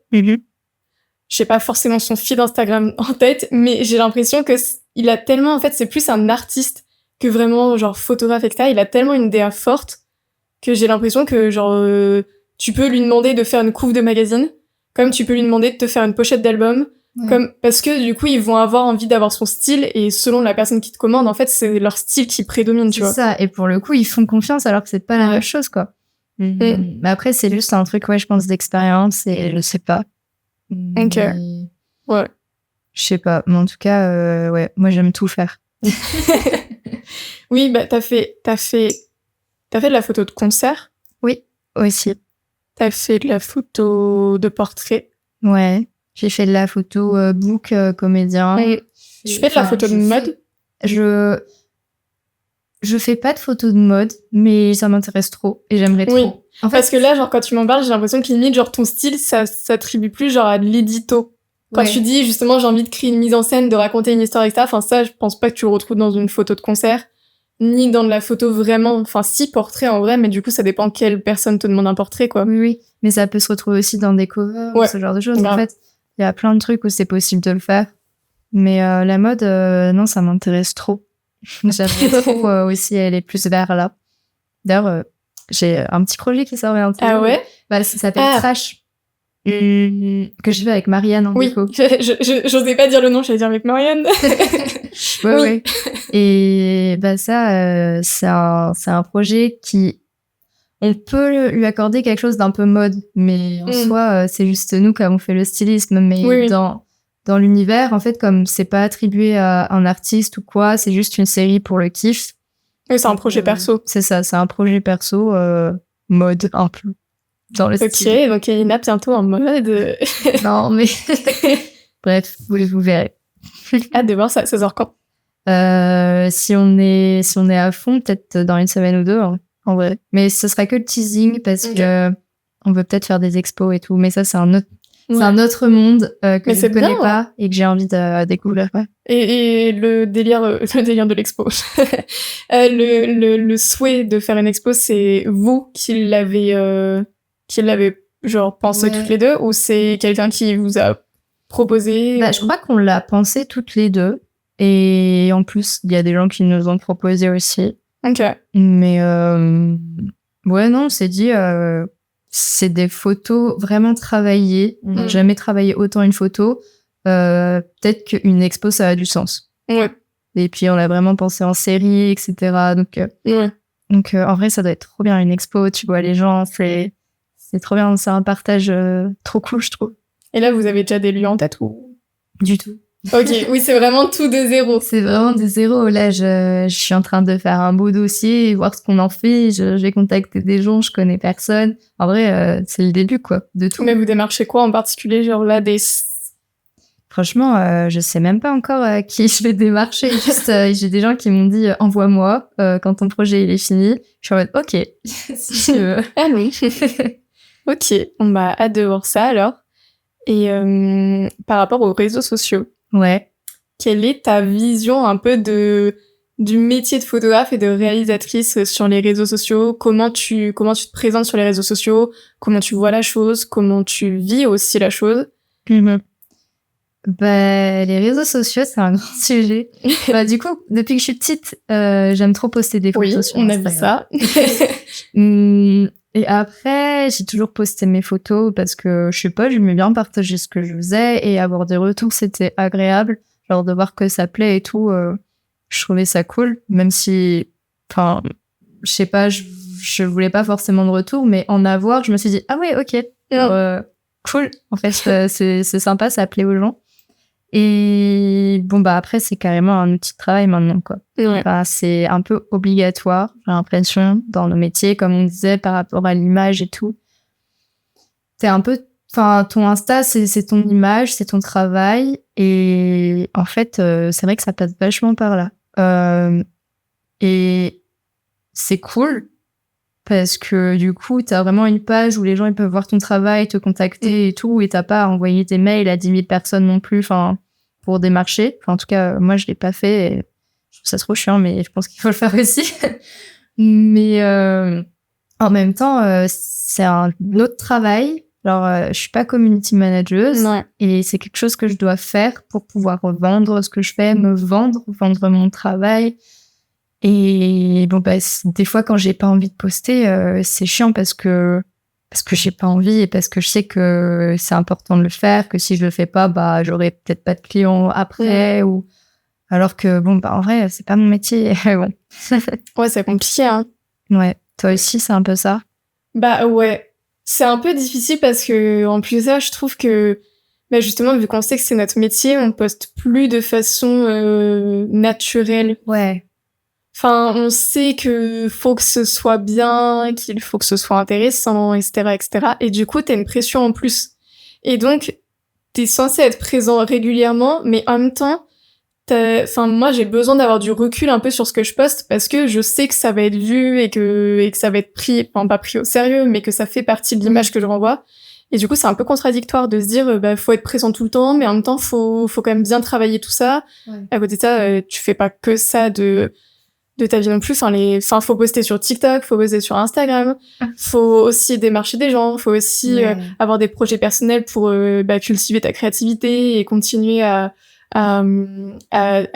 J'ai pas forcément son feed Instagram en tête, mais j'ai l'impression que il a tellement, en fait, c'est plus un artiste que vraiment, genre, photographe, etc. Il a tellement une DA forte que j'ai l'impression que, genre, tu peux lui demander de faire une couve de magazine, comme tu peux lui demander de te faire une pochette d'album, comme, parce que du coup, ils vont avoir envie d'avoir son style, et selon la personne qui te commande, en fait, c'est leur style qui prédomine, tu vois. C'est ça, et pour le coup, ils font confiance alors que c'est pas la même chose, quoi. Mais après, c'est juste un truc, je pense, d'expérience, et je sais pas. Ok. Ouais. Je sais pas, mais en tout cas, moi, j'aime tout faire. Oui, bah, t'as fait de la photo de concert? Oui, aussi. t'as fait de la photo de portrait. Ouais, j'ai fait de la photo book comédien. Tu fais de la photo de mode? Je fais pas de photos de mode, mais ça m'intéresse trop et j'aimerais trop. En fait, parce que là, genre, quand tu m'en parles, j'ai l'impression que limite, genre, ton style, ça s'attribue plus, genre, à de l'édito. Quand tu dis, justement, j'ai envie de créer une mise en scène, de raconter une histoire, etc. Enfin, ça, je pense pas que tu le retrouves dans une photo de concert, ni dans de la photo vraiment, enfin, si, portrait en vrai, mais du coup, ça dépend quelle personne te demande un portrait, quoi. Oui. Mais ça peut se retrouver aussi dans des covers, ce genre de choses. En fait, il y a plein de trucs où c'est possible de le faire. Mais la mode, non, ça m'intéresse trop. J'aimerais trop aussi aller plus vers là. D'ailleurs, j'ai un petit projet qui sort bientôt. Ah ouais? Ça s'appelle Trash. Que je fais avec Marianne en déco. J'osais pas dire le nom, j'allais dire avec Marianne. Ouais. Et ça, c'est un projet qui... On peut lui accorder quelque chose d'un peu mode, mais en soi, c'est juste nous qui avons fait le stylisme. Mais dans l'univers, en fait, comme c'est pas attribué à un artiste ou quoi, c'est juste une série pour le kiff. Et c'est un projet perso. C'est ça, c'est un projet perso mode un peu dans le style. Ok, donc Elina bientôt en mode. Non, mais bref, vous verrez. Hâte de voir ça sort quand? Si on est à fond, peut-être dans une semaine ou deux, hein, en vrai. Mais ce sera que le teasing parce que on veut peut-être faire des expos et tout. Mais ça, c'est un autre monde que je ne connais pas et que j'ai envie de découvrir. Ouais. Et le délire de l'expo. le souhait de faire une expo, c'est vous qui l'avez genre pensé toutes les deux, ou c'est quelqu'un qui vous a proposé? Je crois qu'on l'a pensé toutes les deux. Et en plus, il y a des gens qui nous ont proposé aussi. Ok. Mais ouais, non, on s'est dit... c'est des photos vraiment travaillées. On n'a jamais travaillé autant une photo. Peut-être qu'une expo, ça a du sens. Ouais. Et puis, on a vraiment pensé en série, etc. Donc, en vrai, ça doit être trop bien, une expo. Tu vois les gens, c'est trop bien. C'est un partage trop cool, je trouve. Et là, vous avez déjà des lieux en tête ou? Du tout. Ok, oui, c'est vraiment tout de zéro. C'est vraiment de zéro. Là, je suis en train de faire un beau dossier, voir ce qu'on en fait. Je vais contacter des gens, je connais personne. En vrai, c'est le début, quoi, de tout. Mais vous démarchez quoi en particulier, genre là, des... Franchement, je sais même pas encore qui je vais démarcher. Juste, j'ai des gens qui m'ont dit envoie-moi quand ton projet il est fini. Je suis en mode ok, si tu veux. Ah oui. Ok, on m'a hâte de voir ça alors. Et par rapport aux réseaux sociaux. Ouais. Quelle est ta vision un peu du métier de photographe et de réalisatrice sur les réseaux sociaux? Comment tu te présentes sur les réseaux sociaux? Comment tu vois la chose? Comment tu vis aussi la chose? Les réseaux sociaux, c'est un grand sujet. Du coup, depuis que je suis petite, j'aime trop poster des photos sur Instagram. On a vu ça. Et après, j'ai toujours posté mes photos parce que, je sais pas, j'aimais bien partager ce que je faisais et avoir des retours, c'était agréable. Genre de voir que ça plaît et tout, je trouvais ça cool. Même si, enfin, je sais pas, je voulais pas forcément de retour, mais en avoir, je me suis dit, ah ouais, ok, cool. En fait, c'est sympa, ça plaît aux gens. Et après, c'est carrément un outil de travail maintenant, quoi. Ouais. Enfin, c'est un peu obligatoire, j'ai l'impression, dans nos métiers, comme on disait, par rapport à l'image et tout. C'est un peu, ton Insta, c'est ton image, c'est ton travail. Et en fait, c'est vrai que ça passe vachement par là. Et c'est cool parce que du coup, t'as vraiment une page où les gens ils peuvent voir ton travail, te contacter et tout, et t'as pas à envoyer des mails à 10 000 personnes non plus, pour démarcher. En tout cas, moi, je l'ai pas fait. Et je trouve ça trop chiant, mais je pense qu'il faut le faire aussi. Mais en même temps, c'est un autre travail. Alors, je suis pas community manager et c'est quelque chose que je dois faire pour pouvoir vendre ce que je fais, me vendre mon travail. Et des fois, quand j'ai pas envie de poster, c'est chiant parce que j'ai pas envie et parce que je sais que c'est important de le faire, que si je le fais pas, j'aurai peut-être pas de clients après ou alors que en vrai, c'est pas mon métier. Bon. Ouais, c'est compliqué, hein. Ouais. Toi aussi, c'est un peu ça? Ouais. C'est un peu difficile parce que, en plus de ça, je trouve que, justement, vu qu'on sait que c'est notre métier, on poste plus de façon naturelle. Ouais. Enfin, on sait que faut que ce soit bien, qu'il faut que ce soit intéressant, etc., etc. Et du coup, t'as une pression en plus. Et donc, t'es censé être présent régulièrement, mais en même temps, moi, j'ai besoin d'avoir du recul un peu sur ce que je poste parce que je sais que ça va être vu et que ça va être pris, enfin, pas pris au sérieux, mais que ça fait partie de l'image que je renvoie. Et du coup, c'est un peu contradictoire de se dire, faut être présent tout le temps, mais en même temps, faut quand même bien travailler tout ça. Ouais. À côté de ça, tu fais pas que ça de ta vie non plus. Faut poster sur TikTok, faut poster sur Instagram, faut aussi démarcher des gens, faut aussi avoir des projets personnels pour cultiver ta créativité et continuer à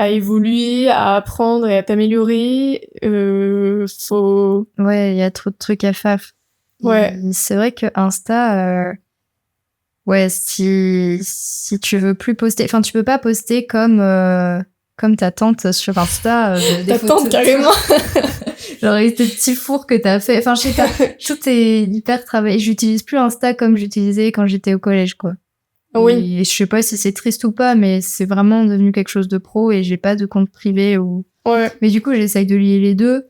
évoluer, à apprendre et à t'améliorer. Ouais, il y a trop de trucs à faire. Ouais. Et c'est vrai que Insta, ouais, si tu veux plus poster, enfin, tu peux pas poster comme ta tante sur Insta. Ta tante, carrément. Genre, des petits fours que t'as fait. Enfin, je sais pas, tout est hyper travaillé. J'utilise plus Insta comme j'utilisais quand j'étais au collège, quoi. Oui. Et je sais pas si c'est triste ou pas, mais c'est vraiment devenu quelque chose de pro et j'ai pas de compte privé ou. Ouais. Mais du coup, j'essaye de lier les deux.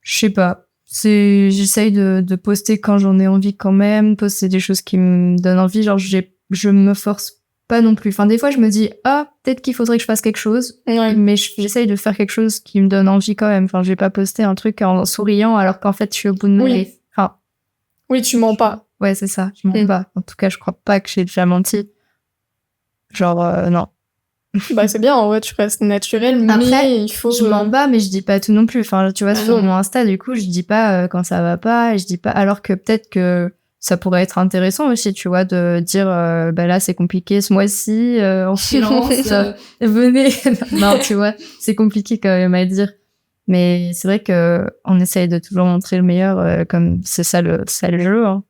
Je sais pas. J'essaye de poster quand j'en ai envie quand même, poster des choses qui me donnent envie. Genre, je me force pas non plus. Enfin, des fois, je me dis, peut-être qu'il faudrait que je fasse quelque chose. Ouais. Mais j'essaye de faire quelque chose qui me donne envie quand même. Enfin, je vais pas poster un truc en souriant alors qu'en fait, je suis au bout de ma vie. Enfin. Oui, tu mens pas. Ouais, c'est ça. Je mens pas. En tout cas, je crois pas que j'ai déjà menti. Genre, non. Bah, c'est bien, en vrai, tu restes naturel, Après, mais il faut... je mens pas, mais je dis pas tout non plus. Enfin, tu vois, sur mon Insta, du coup, je dis pas quand ça va pas, et je dis pas, alors que peut-être que ça pourrait être intéressant aussi, tu vois, de dire, là, c'est compliqué ce mois-ci, en silence, venez. Non, tu vois, c'est compliqué quand même à dire. Mais c'est vrai que on essaye de toujours montrer le meilleur, comme c'est ça le jeu, hein.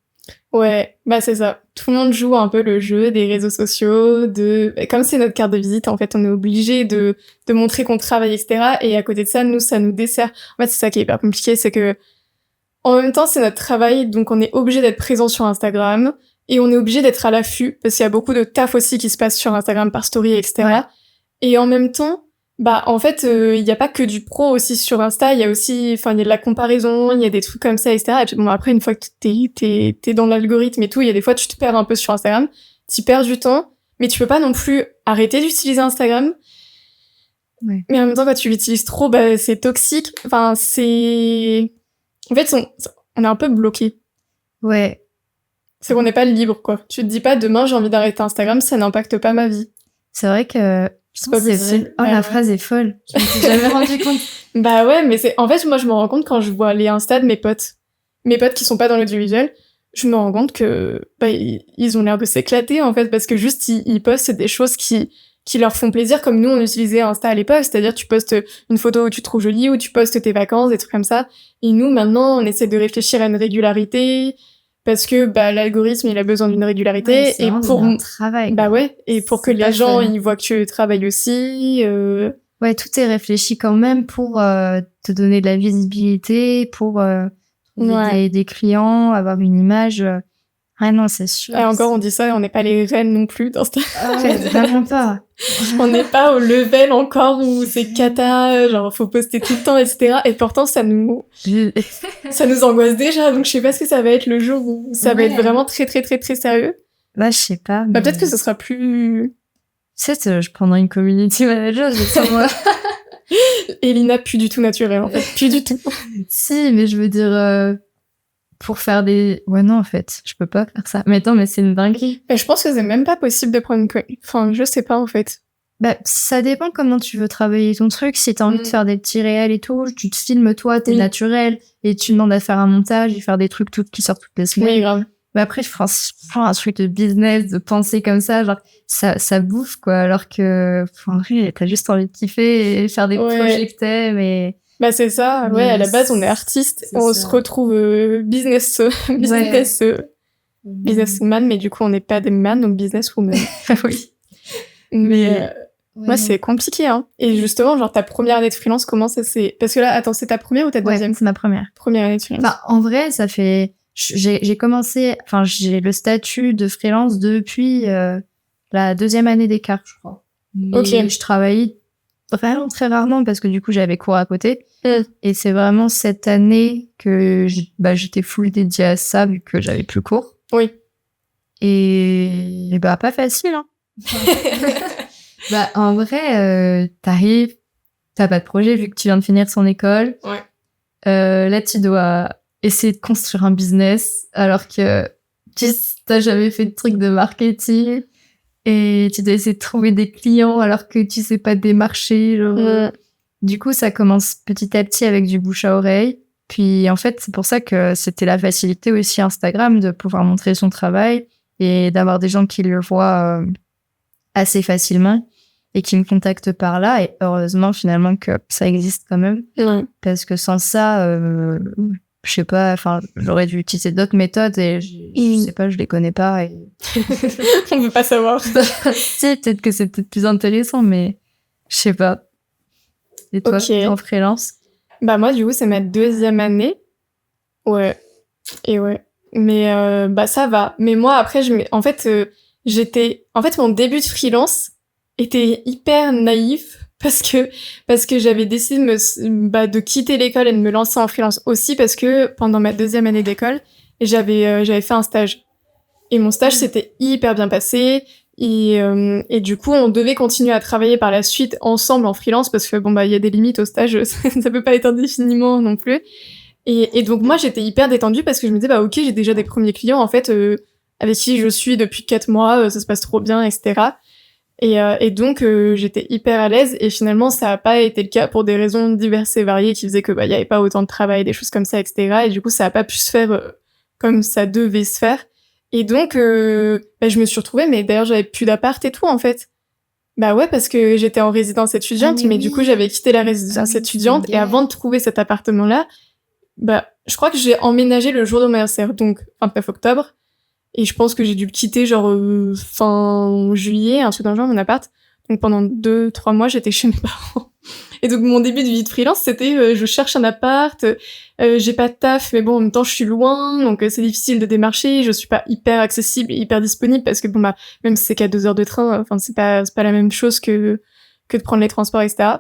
Ouais, bah c'est ça. Tout le monde joue un peu le jeu des réseaux sociaux, comme c'est notre carte de visite, en fait, on est obligé de montrer qu'on travaille, etc. Et à côté de ça, ça nous dessert. En fait, c'est ça qui est hyper compliqué, c'est que, en même temps, c'est notre travail, donc on est obligé d'être présent sur Instagram, et on est obligé d'être à l'affût, parce qu'il y a beaucoup de taf aussi qui se passe sur Instagram par story, etc. Ouais. Et en même temps, en fait, il y a pas que du pro aussi sur Insta, il y a aussi, il y a de la comparaison, il y a des trucs comme ça, etc. Et puis bon, après, une fois que t'es dans l'algorithme et tout, il y a des fois, tu te perds un peu sur Instagram, tu perds du temps, mais tu peux pas non plus arrêter d'utiliser Instagram. Ouais. Mais en même temps, quand tu l'utilises trop, c'est toxique. Enfin, en fait, on est un peu bloqué. Ouais. C'est qu'on n'est pas libre, quoi. Tu te dis pas, demain, j'ai envie d'arrêter Instagram, ça n'impacte pas ma vie. C'est vrai que... C'est pas possible. Oh, la phrase est folle. Je me suis jamais rendu compte. Bah ouais, mais en fait, moi, je me rends compte quand je vois les Insta de mes potes qui sont pas dans l'audiovisuel, je me rends compte que, ils ont l'air de s'éclater, en fait, parce que juste, ils postent des choses qui leur font plaisir, comme nous, on utilisait Insta à l'époque, c'est-à-dire, tu postes une photo où tu te trouves jolie, ou tu postes tes vacances, des trucs comme ça. Et nous, maintenant, on essaie de réfléchir à une régularité, parce que l'algorithme il a besoin d'une régularité et pour un travail. Et pour que les gens ils voient que tu travailles aussi. Ouais, tout est réfléchi quand même pour te donner de la visibilité, pour trouver des clients, avoir une image. Ah non, c'est sûr. Et encore on dit ça, on n'est pas les reines non plus d'Instagram. Ah ouais, vraiment pas. On n'est pas au level encore où c'est cata, genre faut poster tout le temps, etc. Et pourtant ça nous angoisse déjà, donc je sais pas ce que ça va être le jour où ça va être vraiment très très très très sérieux. Bah je sais pas. Mais... peut-être que ce sera plus... Peut-être je prendrai une community manager, je sais moi. Elina, plus du tout naturelle en fait, plus du tout. Si, mais je veux dire... pour faire des... Ouais, non, en fait, je peux pas faire ça. Mais attends, mais c'est une dinguerie. Je pense que c'est même pas possible de prendre une... Enfin, je sais pas, en fait. Ça dépend comment tu veux travailler ton truc. Si t'as envie de faire des petits réels et tout, tu te filmes toi, t'es naturel, et tu demandes à faire un montage et faire des trucs qui sortent toutes les semaines. Oui, grave. Mais après, je prends un truc de business, de penser comme ça, genre, ça bouffe, quoi. Alors que, en vrai, t'as juste envie de kiffer et faire des projets que t'aimes et... c'est ça, ouais, à la base, on est artiste, on se retrouve businessman, mais du coup, on n'est pas des man, donc businesswoman. Oui. Mais moi, c'est compliqué, hein. Et justement, genre, ta première année de freelance, comment ça s'est... Parce que là, attends, c'est ta première ou ta deuxième? Ouais, c'est ma première. Première année de freelance. En vrai, ça fait... J'ai commencé... Enfin, j'ai le statut de freelance depuis la deuxième année d'écart, je crois. Mais je travaillais vraiment très rarement parce que du coup, j'avais cours à côté. Et c'est vraiment cette année que j'étais full dédiée à ça vu que j'avais plus cours. Oui. Et pas facile, hein. En vrai, t'arrives, t'as pas de projet vu que tu viens de finir son école. Ouais. Là, tu dois essayer de construire un business alors que t'as jamais fait de truc de marketing et tu dois essayer de trouver des clients alors que tu sais pas démarcher. Du coup, ça commence petit à petit avec du bouche à oreille. Puis, en fait, c'est pour ça que c'était la facilité aussi Instagram de pouvoir montrer son travail et d'avoir des gens qui le voient assez facilement et qui me contactent par là. Et heureusement, finalement, que ça existe quand même. Ouais. Parce que sans ça, je sais pas, j'aurais dû utiliser d'autres méthodes et je sais pas, je les connais pas. Et... On veut pas savoir. Si, peut-être que c'est peut-être plus intéressant, mais je sais pas. Et toi, en freelance? Moi, du coup, c'est ma 2e année. Ouais. Et ouais. Mais ça va. Mais moi, après, en fait, mon début de freelance était hyper naïf parce que j'avais décidé de quitter l'école et de me lancer en freelance aussi parce que pendant ma 2e année d'école, j'avais fait un stage. Et mon stage s'était hyper bien passé. Et du coup, on devait continuer à travailler par la suite ensemble en freelance parce que il y a des limites au stage, ça peut pas être indéfiniment non plus. Et donc moi, j'étais hyper détendue parce que je me disais ok, j'ai déjà des premiers clients en fait avec qui je suis depuis 4 mois, ça se passe trop bien, etc. Et donc j'étais hyper à l'aise et finalement ça a pas été le cas pour des raisons diverses et variées qui faisaient que il y avait pas autant de travail, des choses comme ça, etc. Et du coup, ça a pas pu se faire comme ça devait se faire. Et donc, je me suis retrouvée, mais d'ailleurs, j'avais plus d'appart et tout, en fait. Ouais, parce que j'étais en résidence étudiante, mais du coup, j'avais quitté la résidence étudiante, et avant de trouver cet appartement-là, je crois que j'ai emménagé le jour de mon anniversaire, donc 29 octobre, et je pense que j'ai dû le quitter, genre, fin juillet, un truc dans le genre, mon appart. Donc pendant 2-3 mois, j'étais chez mes parents. Et donc mon début de vie de freelance, c'était je cherche un appart, j'ai pas de taf, mais bon en même temps je suis loin, donc c'est difficile de démarcher, je suis pas hyper accessible et hyper disponible parce que même si c'est qu'à 2 heures de train, c'est pas la même chose que de prendre les transports, etc.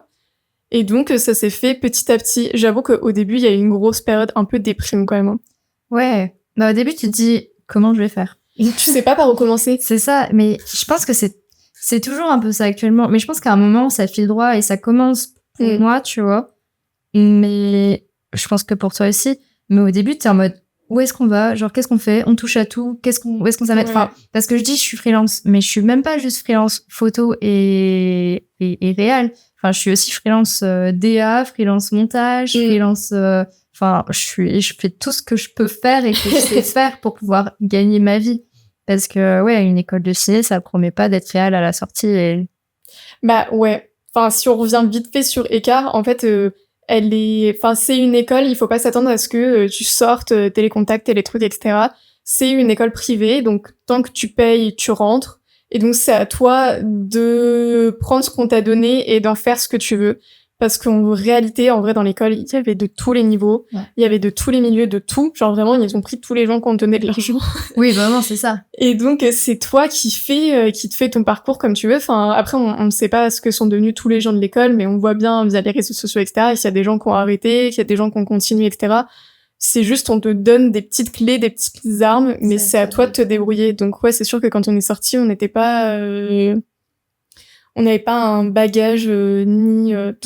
Et donc ça s'est fait petit à petit. J'avoue qu'au début il y a eu une grosse période un peu déprime quand même. Hein. Ouais, au début tu te dis comment je vais faire. Tu sais pas par où commencer. C'est ça, mais je pense que c'est toujours un peu ça actuellement. Mais je pense qu'à un moment, ça file droit et ça commence pour moi, tu vois. Mais je pense que pour toi aussi. Mais au début, t'es en mode, où est-ce qu'on va? Genre, qu'est-ce qu'on fait? On touche à tout. Où est-ce qu'on s'amène? Enfin, parce que je dis, je suis freelance, mais je suis même pas juste freelance photo et réal. Enfin, je suis aussi freelance DA, freelance montage, freelance... je fais tout ce que je peux faire et que je sais faire pour pouvoir gagner ma vie. Parce que, une école de ciné, ça promet pas d'être réel à la sortie. Et... ouais. Si on revient vite fait sur Écart, en fait, c'est une école, il faut pas s'attendre à ce que tu sortes télécontact, télétrucs, etc. C'est une école privée, donc tant que tu payes, tu rentres. Et donc, c'est à toi de prendre ce qu'on t'a donné et d'en faire ce que tu veux. Parce qu'en réalité, en vrai, dans l'école, il y avait de tous les niveaux, il y avait de tous les milieux, de tout. Genre vraiment, ils ont pris tous les gens qui ont donné de l'argent. Oui, vraiment, c'est ça. Et donc, c'est toi qui te fais ton parcours comme tu veux. Après, on ne sait pas ce que sont devenus tous les gens de l'école, mais on voit bien via les réseaux sociaux, etc., qu'il y a des gens qui ont arrêté, qu'il y a des gens qui ont continué, etc. C'est juste, on te donne des petites clés, des petites armes, mais c'est à toi de te débrouiller. Donc c'est sûr que quand on est sorti, on n'était pas... on n'avait pas un bagage, tout le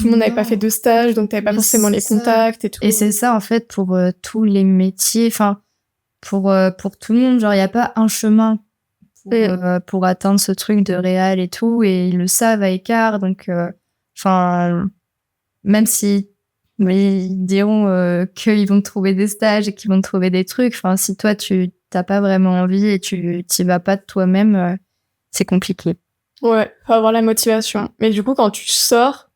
monde n'avait pas fait de stage, donc t'avais pas forcément les contacts et tout. Et c'est ça, en fait, pour tous les métiers, pour tout le monde, genre, il n'y a pas un chemin pour atteindre ce truc de réal et tout, et ils le savent à Écart, donc, même si ils diront qu'ils vont te trouver des stages et qu'ils vont te trouver des trucs, si toi, tu t'as pas vraiment envie et tu t'y vas pas de toi-même, c'est compliqué. Ouais, faut avoir la motivation. Mais du coup, quand tu sors,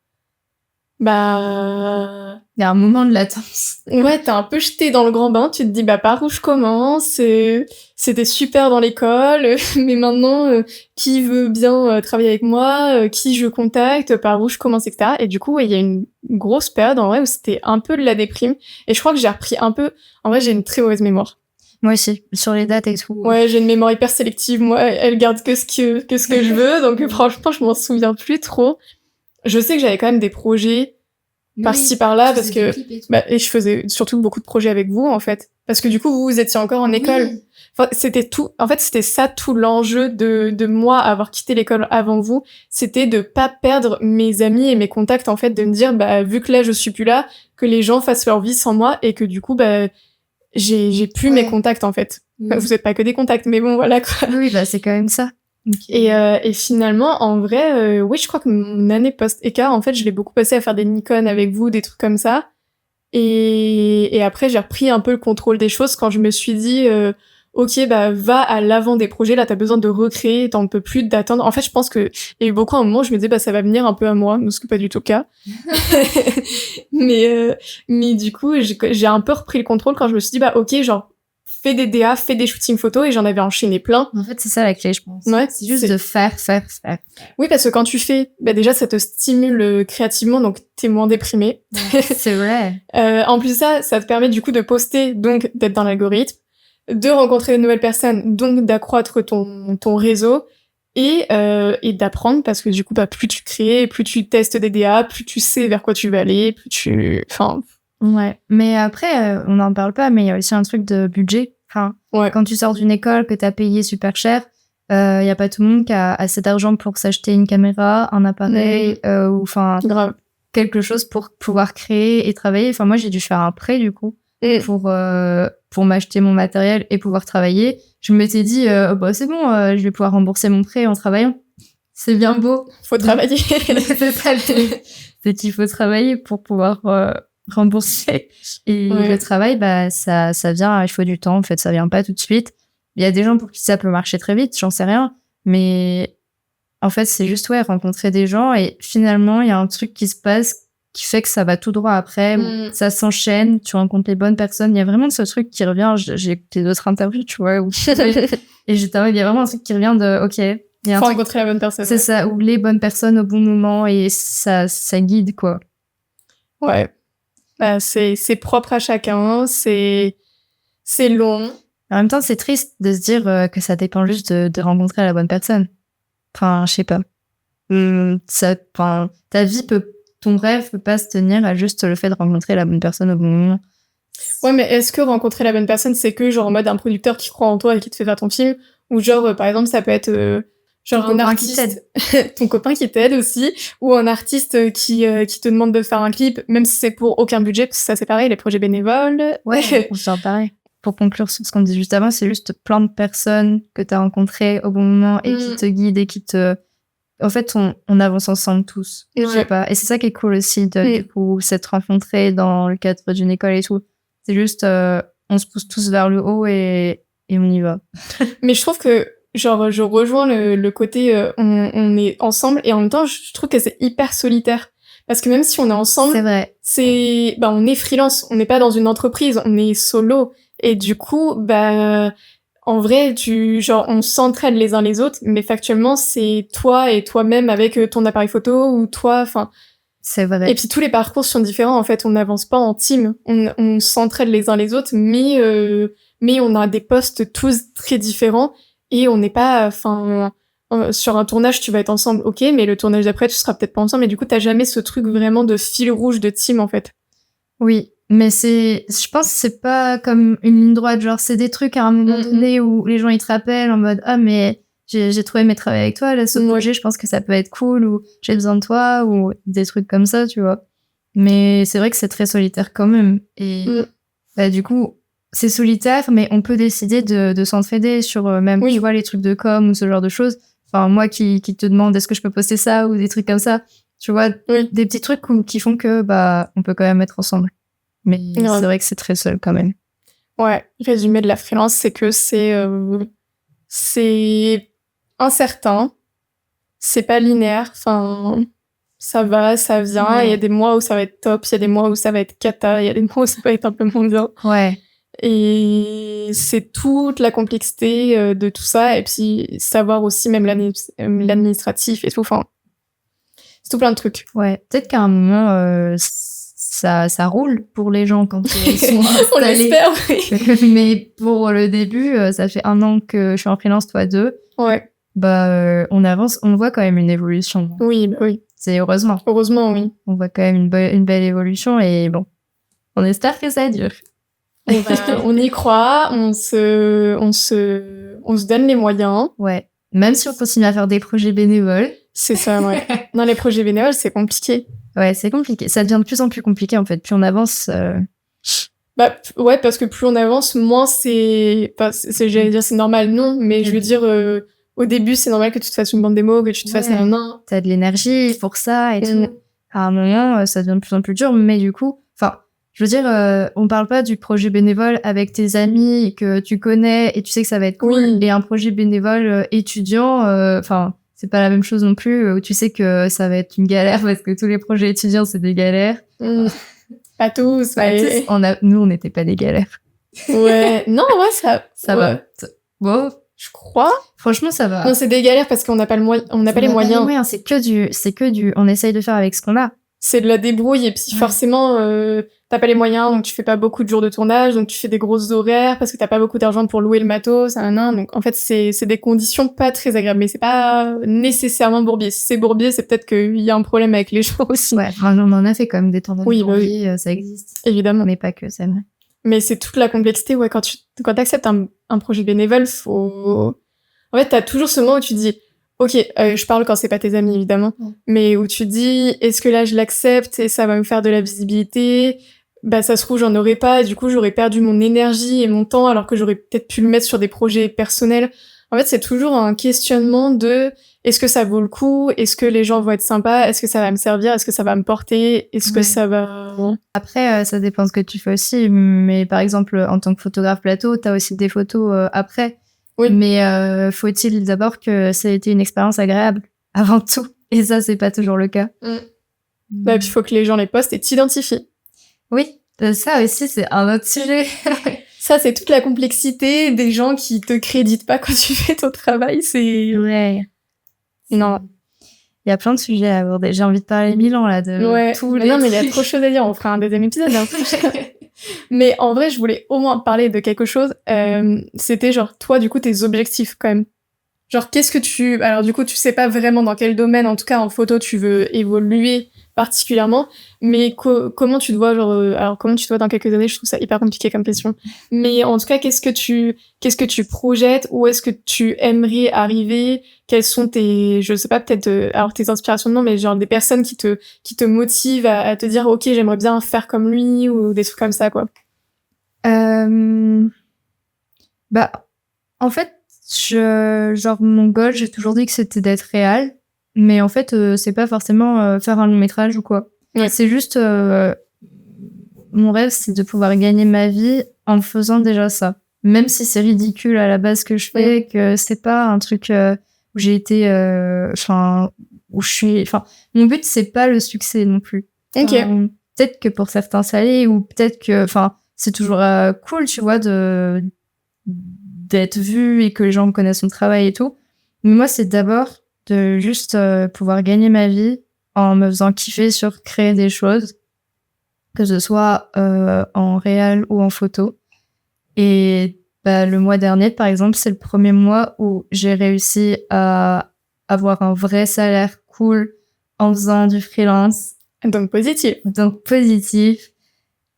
il y a un moment de latence. Ouais, t'es un peu jeté dans le grand bain. Tu te dis, par où je commence? C'était super dans l'école, mais maintenant, qui veut bien travailler avec moi? Qui je contacte? Par où je commence, etc. Et du coup, il y a une grosse période, en vrai, où c'était un peu de la déprime. Et je crois que j'ai repris un peu... En vrai, j'ai une très mauvaise mémoire. Moi aussi, sur les dates et tout. Ouais, j'ai une mémoire hyper sélective. Moi, elle garde que ce que je veux. Donc, franchement, je m'en souviens plus trop. je sais que j'avais quand même des projets par-ci par-là parce que et je faisais surtout beaucoup de projets avec vous en fait parce que du coup vous étiez encore en école. Enfin, c'était ça tout l'enjeu de moi avoir quitté l'école avant vous, c'était de pas perdre mes amis et mes contacts en fait, de me dire vu que là je suis plus là, que les gens fassent leur vie sans moi et que du coup j'ai plus mes contacts en fait. Enfin, vous êtes pas que des contacts mais bon voilà quoi. Oui, c'est quand même ça. Okay. Et finalement, en vrai, oui, je crois que mon année post-écart, en fait, je l'ai beaucoup passé à faire des Nikon avec vous, des trucs comme ça. Et après, j'ai repris un peu le contrôle des choses quand je me suis dit, ok, va à l'avant des projets, là, t'as besoin de recréer, t'en peux plus d'attendre. En fait, je pense que il y a eu beaucoup un moment où je me disais, ça va venir un peu à moi, ce qui n'est pas du tout le cas. mais du coup, j'ai un peu repris le contrôle quand je me suis dit, ok, genre, fais des DA, fais des shootings photos, et j'en avais enchaîné plein. En fait, c'est ça la clé, je pense. Ouais, c'est juste de faire. Oui, parce que quand tu fais, déjà, ça te stimule créativement, donc t'es moins déprimé. C'est vrai. En plus de ça, ça te permet du coup de poster, donc d'être dans l'algorithme, de rencontrer de nouvelles personnes, donc d'accroître ton réseau, et d'apprendre, parce que du coup, plus tu crées, plus tu testes des DA, plus tu sais vers quoi tu vas aller, Ouais, mais après, on n'en parle pas, mais il y a aussi un truc de budget. Enfin, quand tu sors d'une école que t'as payé super cher, y a pas tout le monde qui a assez d'argent pour s'acheter une caméra, un appareil, ou enfin quelque chose pour pouvoir créer et travailler. Enfin, moi, j'ai dû faire un prêt du coup pour m'acheter mon matériel et pouvoir travailler. Je m'étais dit, c'est bon, je vais pouvoir rembourser mon prêt en travaillant. C'est bien beau. Faut travailler. C'est ça, c'est qu'il faut travailler pour pouvoir rembourser. Et le travail, ça vient, il faut du temps, en fait, ça vient pas tout de suite. Il y a des gens pour qui ça peut marcher très vite, j'en sais rien. Mais en fait, c'est juste, rencontrer des gens et finalement, il y a un truc qui se passe qui fait que ça va tout droit après, ça s'enchaîne, tu rencontres les bonnes personnes. Il y a vraiment ce truc qui revient, j'ai écouté d'autres interviews, tu vois, et j'étais il y a vraiment un truc qui revient de, ok, il y a un faut truc, rencontrer la bonne personne. C'est ça, ou les bonnes personnes au bon moment et ça guide, quoi. Ouais. C'est propre à chacun, c'est long. En même temps, c'est triste de se dire que ça dépend juste de rencontrer la bonne personne. Enfin, je sais pas. Ta vie ton rêve peut pas se tenir à juste le fait de rencontrer la bonne personne au bon moment. Ouais, mais est-ce que rencontrer la bonne personne, c'est que genre en mode un producteur qui croit en toi et qui te fait faire ton film, ou genre par exemple ça peut être genre un artiste, ton copain qui t'aide aussi, ou un artiste qui te demande de faire un clip, même si c'est pour aucun budget, parce que ça c'est pareil, les projets bénévoles. Ouais, c'est pareil. Pour conclure sur ce qu'on disait juste avant, c'est juste plein de personnes que t'as rencontrées au bon moment et qui te guident et qui te... En fait, on avance ensemble tous. Je sais pas. Et c'est ça qui est cool aussi du coup, s'être rencontrés dans le cadre d'une école et tout. C'est juste, on se pousse tous vers le haut et on y va. Mais je trouve que, genre, je rejoins le côté, on est ensemble et en même temps, je trouve que c'est hyper solitaire. Parce que même si on est ensemble, c'est vrai. On est freelance, on n'est pas dans une entreprise, on est solo. Et du coup, en vrai, on s'entraide les uns les autres, mais factuellement, c'est toi et toi-même avec ton appareil photo ou toi, enfin. C'est vrai. Et puis tous les parcours sont différents, en fait, on n'avance pas en team, on s'entraide les uns les autres, mais on a des postes tous très différents et on n'est pas, sur un tournage, tu vas être ensemble, ok, mais le tournage d'après, tu seras peut-être pas ensemble, et du coup, t'as jamais ce truc vraiment de fil rouge de team, en fait. Oui. Mais je pense que c'est pas comme une ligne droite, genre c'est des trucs à un moment donné où les gens ils te rappellent en mode mais j'ai trop aimé travailler avec toi là, ce projet, je pense que ça peut être cool, ou j'ai besoin de toi, ou des trucs comme ça, tu vois. Mais c'est vrai que c'est très solitaire quand même. Et du coup, c'est solitaire, mais on peut décider de s'entraider sur même, tu vois, les trucs de com ou ce genre de choses. Enfin, moi qui te demande est-ce que je peux poster ça ou des trucs comme ça, tu vois, des petits trucs qui font que on peut quand même être ensemble. Mais c'est vrai que c'est très seul quand même. Ouais, résumé de la freelance, c'est que c'est incertain, c'est pas linéaire, enfin, ça va, ça vient, il y a des mois où ça va être top, il y a des mois où ça va être cata, il y a des mois où ça va être un peu moins bien. Ouais. Et c'est toute la complexité de tout ça, et puis savoir aussi même l'administratif et tout, enfin, c'est tout plein de trucs. Ouais, peut-être qu'à un moment... ça roule pour les gens quand ils sont installés. On l'espère, oui. Mais pour le début, ça fait 1 an que je suis en freelance, toi 2. Ouais. On avance, on voit quand même une évolution. Oui, oui. C'est heureusement. Heureusement, oui. On voit quand même une belle évolution et bon, on espère que ça dure. On y croit, on se donne les moyens. Ouais. Même si on continue à faire des projets bénévoles. C'est ça, ouais. Non, les projets bénévoles, c'est compliqué. Ouais, c'est compliqué. Ça devient de plus en plus compliqué, en fait. Plus on avance... Bah, ouais, parce que plus on avance, moins c'est... Enfin, j'allais dire c'est normal, non. Mais je veux dire, au début, c'est normal que tu te fasses une bande démo, que tu te fasses un nain. T'as de l'énergie pour ça et tout. À un moment, ça devient de plus en plus dur. Mais du coup... Enfin, je veux dire, on parle pas du projet bénévole avec tes amis que tu connais et tu sais que ça va être cool. Oui. Et un projet bénévole étudiant... Enfin... c'est pas la même chose non plus, où tu sais que ça va être une galère parce que tous les projets étudiants, c'est des galères. Pas tous, mais... Nous, on n'était pas des galères. Ouais. Non, ouais, ça va. Bon. Je crois. Franchement, ça va. Non, c'est des galères parce qu'on n'a pas on n'a pas les moyens. C'est que du, on essaye de faire avec ce qu'on a. C'est de la débrouille et puis forcément, t'as pas les moyens, donc tu fais pas beaucoup de jours de tournage, donc tu fais des grosses horaires parce que t'as pas beaucoup d'argent pour louer le matos, donc en fait c'est des conditions pas très agréables, mais c'est pas nécessairement Bourbier. Si c'est Bourbier, c'est peut-être qu'il y a un problème avec les gens aussi. Ouais, on en a fait quand même des tournages Bourbier, ça existe. Évidemment. Mais pas que, c'est vrai. Mais c'est toute la complexité, ouais, quand t'acceptes un projet bénévole, en fait t'as toujours ce moment où tu dis, ok, je parle quand c'est pas tes amis, évidemment, mais où tu dis, est-ce que là, je l'accepte et ça va me faire de la visibilité? Bah, ça se trouve, j'en aurais pas, et du coup, j'aurais perdu mon énergie et mon temps, alors que j'aurais peut-être pu le mettre sur des projets personnels. En fait, c'est toujours un questionnement de, est-ce que ça vaut le coup? Est-ce que les gens vont être sympas? Est-ce que ça va me servir? Est-ce que ça va me porter? Est-ce que ça va... Après, ça dépend de ce que tu fais aussi, mais par exemple, en tant que photographe plateau, t'as aussi des photos après. Oui. Mais faut-il d'abord que ça ait été une expérience agréable avant tout. Et ça, c'est pas toujours le cas. Bah, puis il faut que les gens les postent et t'identifient. Oui, ça aussi, c'est un autre sujet. Ça, c'est toute la complexité des gens qui te créditent pas quand tu fais ton travail. C'est... Ouais. Non. Il y a plein de sujets à aborder. J'ai envie de parler 1000 ans, là, de tous les... Non, mais il y a trop de choses à dire. On fera un deuxième épisode. Mais en vrai, je voulais au moins parler de quelque chose. C'était genre, toi, du coup, tes objectifs, quand même. Genre, qu'est-ce que tu... Alors, du coup, tu sais pas vraiment dans quel domaine, en tout cas, en photo, tu veux évoluer particulièrement. Mais comment tu te vois, genre... alors, comment tu te vois dans quelques années? Je trouve ça hyper compliqué comme question. Mais en tout cas, qu'est-ce que tu projettes? Où est-ce que tu aimerais arriver? Quelles sont tes... Je sais pas, peut-être... alors, tes inspirations, non, mais genre des personnes qui te motivent à te dire, OK, j'aimerais bien faire comme lui, ou des trucs comme ça, quoi. Bah, en fait, genre, mon goal, j'ai toujours dit que c'était d'être réal. Mais en fait, c'est pas forcément faire un long métrage ou quoi. Ouais. C'est juste... mon rêve, c'est de pouvoir gagner ma vie en faisant déjà ça. Même si c'est ridicule à la base que je fais, que c'est pas un truc où j'ai été... où je suis... Enfin, mon but, c'est pas le succès non plus. Ok. Peut-être que pour certains, ça l'est, ou peut-être que... Enfin, c'est toujours cool, tu vois, d'être vu et que les gens connaissent mon travail et tout. Mais moi, c'est d'abord de juste pouvoir gagner ma vie en me faisant kiffer sur créer des choses, que ce soit en réel ou en photo. Et bah, le mois dernier, par exemple, c'est le premier mois où j'ai réussi à avoir un vrai salaire cool en faisant du freelance. Donc positif.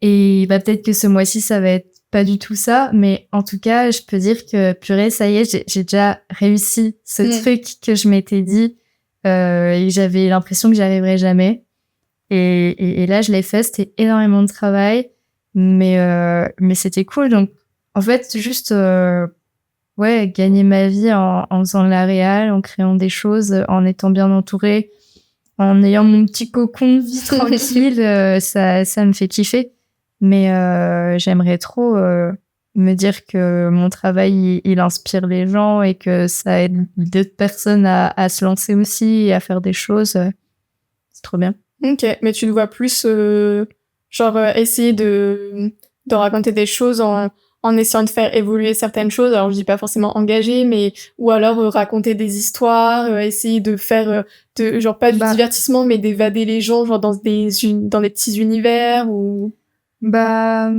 Et bah, peut-être que ce mois-ci, ça va être pas du tout ça, mais en tout cas, je peux dire que purée, ça y est, j'ai déjà réussi ce truc que je m'étais dit et j'avais l'impression que j'y arriverais jamais. Et là, je l'ai fait, c'était énormément de travail, mais c'était cool. Donc, en fait, juste gagner ma vie en faisant de la réal, en créant des choses, en étant bien entourée, en ayant mon petit cocon de vie tranquille, ça me fait kiffer. Mais j'aimerais trop me dire que mon travail, il inspire les gens et que ça aide d'autres personnes à se lancer aussi et à faire des choses. C'est trop bien. Ok, mais tu te vois plus essayer de raconter des choses en essayant de faire évoluer certaines choses. Alors je dis pas forcément engager, mais ou alors raconter des histoires, essayer de faire pas du divertissement, mais d'évader les gens genre dans des petits univers ou... Bah,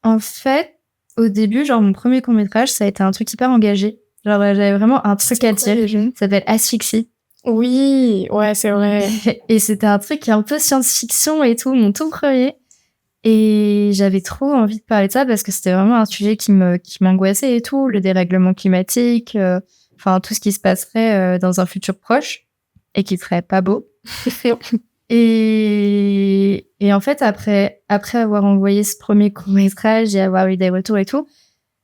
en fait, au début, genre, mon premier court-métrage, ça a été un truc hyper engagé. Genre, j'avais vraiment un truc à dire. Ça s'appelle Asphyxie. Oui, ouais, c'est vrai. Et c'était un truc un peu science-fiction et tout, mon tout premier. Et j'avais trop envie de parler de ça parce que c'était vraiment un sujet qui m'angoissait et tout, le dérèglement climatique, enfin tout ce qui se passerait dans un futur proche et qui serait pas beau. Et en fait, après avoir envoyé ce premier court-métrage et avoir eu des retours et tout,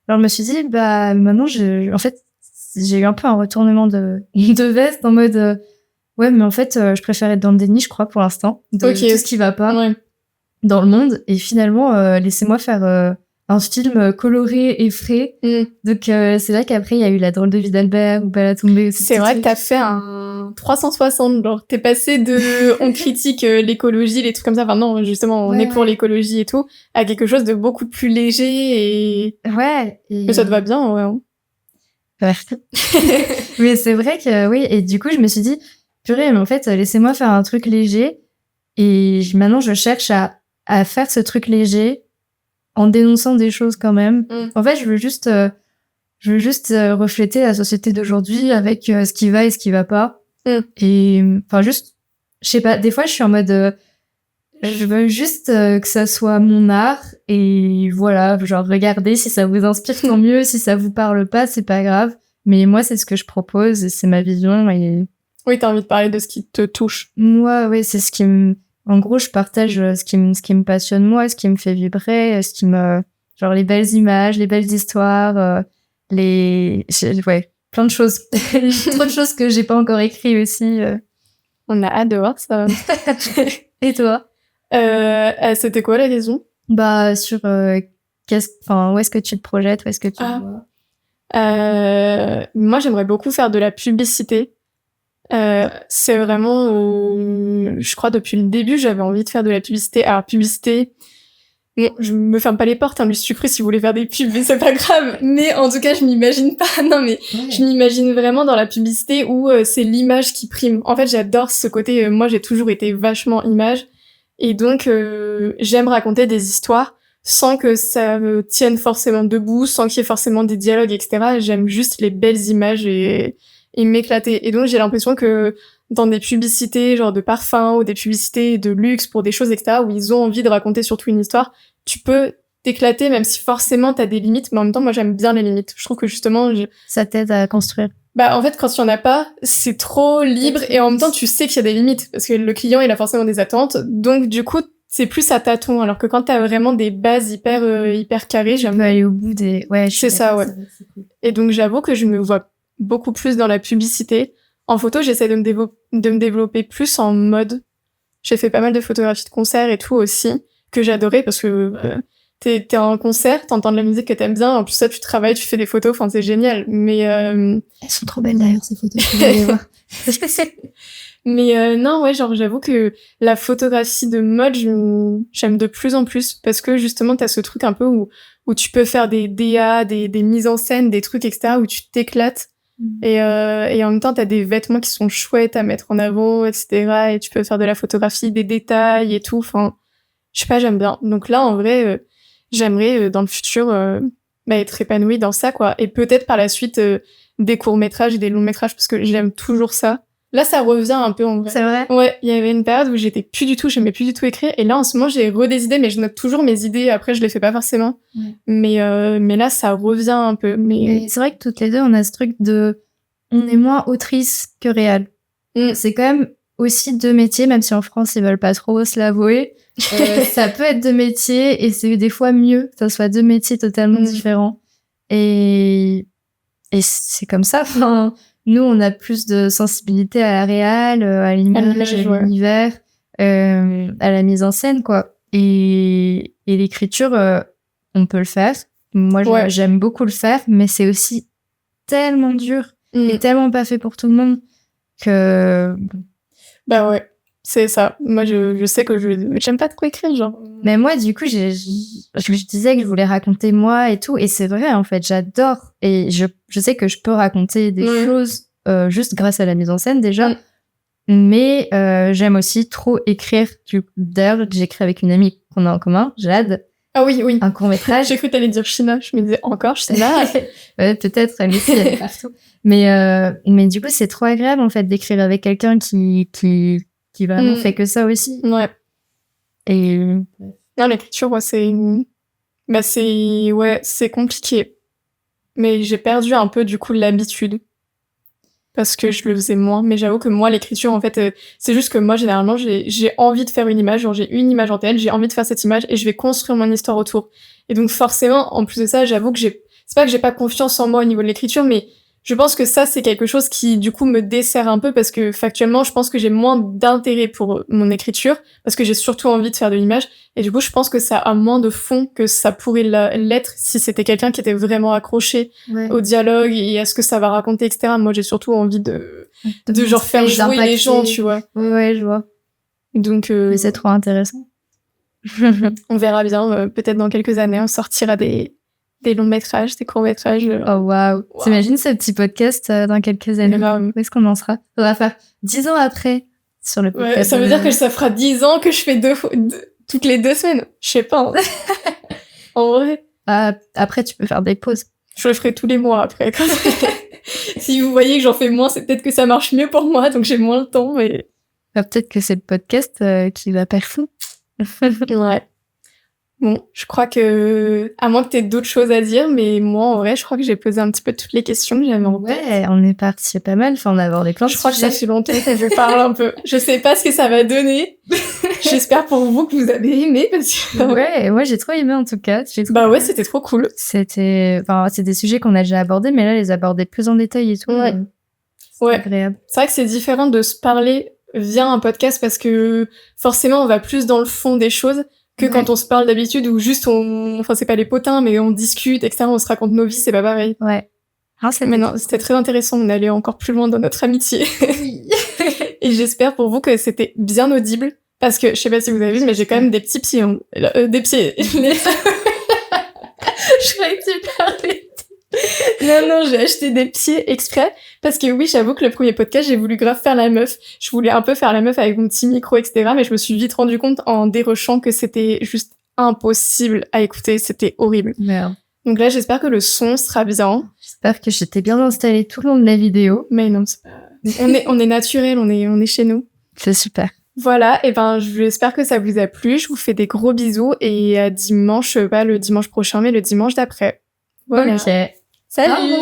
alors je me suis dit, bah, maintenant, en fait, j'ai eu un peu un retournement de veste en mode, ouais, mais en fait, je préfère être dans le déni, je crois, pour l'instant, de tout ce qui va pas dans le monde. Et finalement, laissez-moi faire un film coloré et frais. Donc, c'est vrai qu'après, il y a eu La drôle de vie d'Albert ou Balatombe. C'est vrai que t'as fait un 360, genre, t'es passé de on critique l'écologie, les trucs comme ça, enfin non, justement, on est pour l'écologie et tout, à quelque chose de beaucoup plus léger et... Ouais. Mais ça te va bien, ouais. Merci. Mais c'est vrai que, oui, et du coup, je me suis dit, purée, mais en fait, laissez-moi faire un truc léger. Et maintenant, je cherche à faire ce truc léger en dénonçant des choses quand même. En fait, je veux juste refléter la société d'aujourd'hui avec ce qui va et ce qui va pas. Et enfin, juste, je sais pas, des fois, je suis en mode, je veux juste que ça soit mon art et voilà, genre regardez, si ça vous inspire, tant mieux, si ça vous parle pas, c'est pas grave. Mais moi, c'est ce que je propose et c'est ma vision et... Oui, t'as envie de parler de ce qui te touche. Moi, oui, c'est ce qui me... En gros, je partage ce qui me passionne moi, ce qui me fait vibrer, ce qui me... Genre les belles images, les belles histoires, ouais, plein de choses. Trop de choses que j'ai pas encore écrit aussi. On a hâte de voir ça. Et toi? C'était quoi la question? Bah, sur où est-ce que tu te projettes, où est-ce que tu vois? Moi, j'aimerais beaucoup faire de la publicité. C'est vraiment, je crois, depuis le début, j'avais envie de faire de la publicité. Alors, publicité, bon, je me ferme pas les portes, hein, lui sucré si vous voulez faire des pubs, mais c'est pas grave. Mais en tout cas, je m'imagine pas, non, mais je m'imagine vraiment dans la publicité où c'est l'image qui prime. En fait, j'adore ce côté, moi, j'ai toujours été vachement image. Et donc, j'aime raconter des histoires sans que ça me tienne forcément debout, sans qu'il y ait forcément des dialogues, etc. J'aime juste les belles images et m'éclater. Et donc, j'ai l'impression que dans des publicités, genre de parfums ou des publicités de luxe pour des choses, etc., où ils ont envie de raconter surtout une histoire, tu peux t'éclater, même si forcément t'as des limites, mais en même temps, moi, j'aime bien les limites. Je trouve que justement... Ça t'aide à construire. Bah, en fait, quand il y en a pas, c'est trop libre et en même temps, tu sais qu'il y a des limites parce que le client, il a forcément des attentes. Donc, du coup, c'est plus à tâtons. Alors que quand t'as vraiment des bases hyper carrées, j'aime aller au bout des... Ouais, c'est ça, ouais. Cool. Et donc, j'avoue que je me vois beaucoup plus dans la publicité. En photo, j'essaie de me développer plus en mode. J'ai fait pas mal de photographies de concert et tout aussi, que j'adorais parce que t'es en concert, t'entends de la musique que t'aimes bien, en plus ça, tu travailles, tu fais des photos, enfin, c'est génial. Mais elles sont trop belles d'ailleurs, ces photos. Vous allez voir. Mais non, ouais, genre, j'avoue que la photographie de mode, j'aime de plus en plus parce que justement, t'as ce truc un peu où tu peux faire des DA, des mises en scène, des trucs, etc., où tu t'éclates. Et en même temps, t'as des vêtements qui sont chouettes à mettre en avant, etc., et tu peux faire de la photographie, des détails et tout. Enfin, je sais pas, j'aime bien. Donc là, en vrai, j'aimerais, dans le futur, être épanouie dans ça, quoi. Et peut-être par la suite, des courts-métrages et des longs-métrages, parce que j'aime toujours ça. Là, ça revient un peu, en vrai. C'est vrai? Ouais, il y avait une période où j'aimais plus du tout écrire. Et là, en ce moment, j'ai des idées, mais je note toujours mes idées. Après, je les fais pas forcément. Ouais. Mais là, ça revient un peu. Mais c'est vrai que toutes les deux, on a ce truc on est moins autrice que réal. C'est quand même aussi deux métiers, même si en France, ils veulent pas trop se l'avouer. Ça peut être deux métiers et c'est des fois mieux que ça soit deux métiers totalement différents. Et c'est comme ça. Enfin, nous, on a plus de sensibilité à la réal, à l'image, à l'univers, à la mise en scène, quoi. Et l'écriture, on peut le faire. Moi, j'aime beaucoup le faire, mais c'est aussi tellement dur et tellement pas fait pour tout le monde que... Bah ouais, c'est ça. Moi, je sais que j'aime pas trop écrire, genre. Mais moi, du coup, je disais que je voulais raconter moi et tout, et c'est vrai, en fait, j'adore. Et je sais que je peux raconter des choses juste grâce à la mise en scène, déjà. Mais j'aime aussi trop écrire. D'ailleurs, j'écris avec une amie qu'on a en commun, Jade. Ah oui, oui. Un court-métrage. J'ai cru que t'allais dire China. Je me disais encore China. Ouais, peut-être, elle aussi, elle est partout. Mais du coup, c'est trop agréable, en fait, d'écrire avec quelqu'un qui vraiment fait que ça aussi. Ouais. Et... Non, l'écriture, ouais, c'est compliqué. Mais j'ai perdu un peu, du coup, l'habitude. Parce que je le faisais moins. Mais j'avoue que moi, l'écriture, en fait, c'est juste que moi, généralement, j'ai envie de faire une image. Genre, j'ai une image en tête, j'ai envie de faire cette image et je vais construire mon histoire autour. Et donc, forcément, en plus de ça, j'avoue que c'est pas que j'ai pas confiance en moi au niveau de l'écriture, mais je pense que ça, c'est quelque chose qui, du coup, me dessert un peu parce que, factuellement, je pense que j'ai moins d'intérêt pour mon écriture parce que j'ai surtout envie de faire de l'image. Et du coup, je pense que ça a moins de fond que ça pourrait l'être si c'était quelqu'un qui était vraiment accroché au dialogue et à ce que ça va raconter, etc. Moi, j'ai surtout envie de genre faire jouer les gens, tu vois. Ouais, je vois. Donc, mais c'est trop intéressant. On verra bien. Peut-être dans quelques années, on sortira des longs métrages, des courts métrages. Oh waouh. T'imagines ce petit podcast dans quelques années? Où est-ce qu'on en sera? On va faire 10 ans après sur le podcast. Ouais, ça veut dire que ça fera 10 ans que je fais toutes les 2 semaines. Je sais pas. Hein. En vrai. Après, tu peux faire des pauses. Je le ferai tous les mois après. Si vous voyez que j'en fais moins, c'est peut-être que ça marche mieux pour moi, donc j'ai moins le temps. Mais peut-être que c'est le podcast qui va percer. Ouais. Bon, je crois que, à moins que t'aies d'autres choses à dire, mais moi, en vrai, je crois que j'ai posé un petit peu toutes les questions que j'avais en tête. Ouais, on est parti pas mal. Enfin, on a abordé plein de sujets. Je crois que ça fait longtemps que je parle un peu. Je sais pas ce que ça va donner. J'espère pour vous que vous avez aimé, parce que... Ouais, moi, j'ai trop aimé, en tout cas. Bah ouais, c'était trop cool. C'est des sujets qu'on a déjà abordés, mais là, les aborder plus en détail et tout. Ouais. C'est agréable. C'est vrai que c'est différent de se parler via un podcast parce que, forcément, on va plus dans le fond des choses que quand on se parle d'habitude ou juste enfin c'est pas les potins mais on discute etc, on se raconte nos vies, c'est pas pareil. Ouais. Mais non, c'était très intéressant, on allait encore plus loin dans notre amitié. Et j'espère pour vous que c'était bien audible parce que je sais pas si vous avez vu mais j'ai quand même des petits pieds des pieds. Je croyais que tu parlais. Non, j'ai acheté des pieds exprès parce que oui, j'avoue que le premier podcast, j'ai voulu grave faire la meuf. Je voulais un peu faire la meuf avec mon petit micro, etc. Mais je me suis vite rendu compte en dérochant que c'était juste impossible à écouter. C'était horrible. Merde. Donc là, j'espère que le son sera bien. J'espère que j'étais bien installée tout le long de la vidéo. Mais non, c'est pas... on est naturel, on est chez nous. C'est super. Voilà, et ben j'espère que ça vous a plu. Je vous fais des gros bisous et à dimanche, pas le dimanche prochain, mais le dimanche d'après. Voilà. Ok. Salut.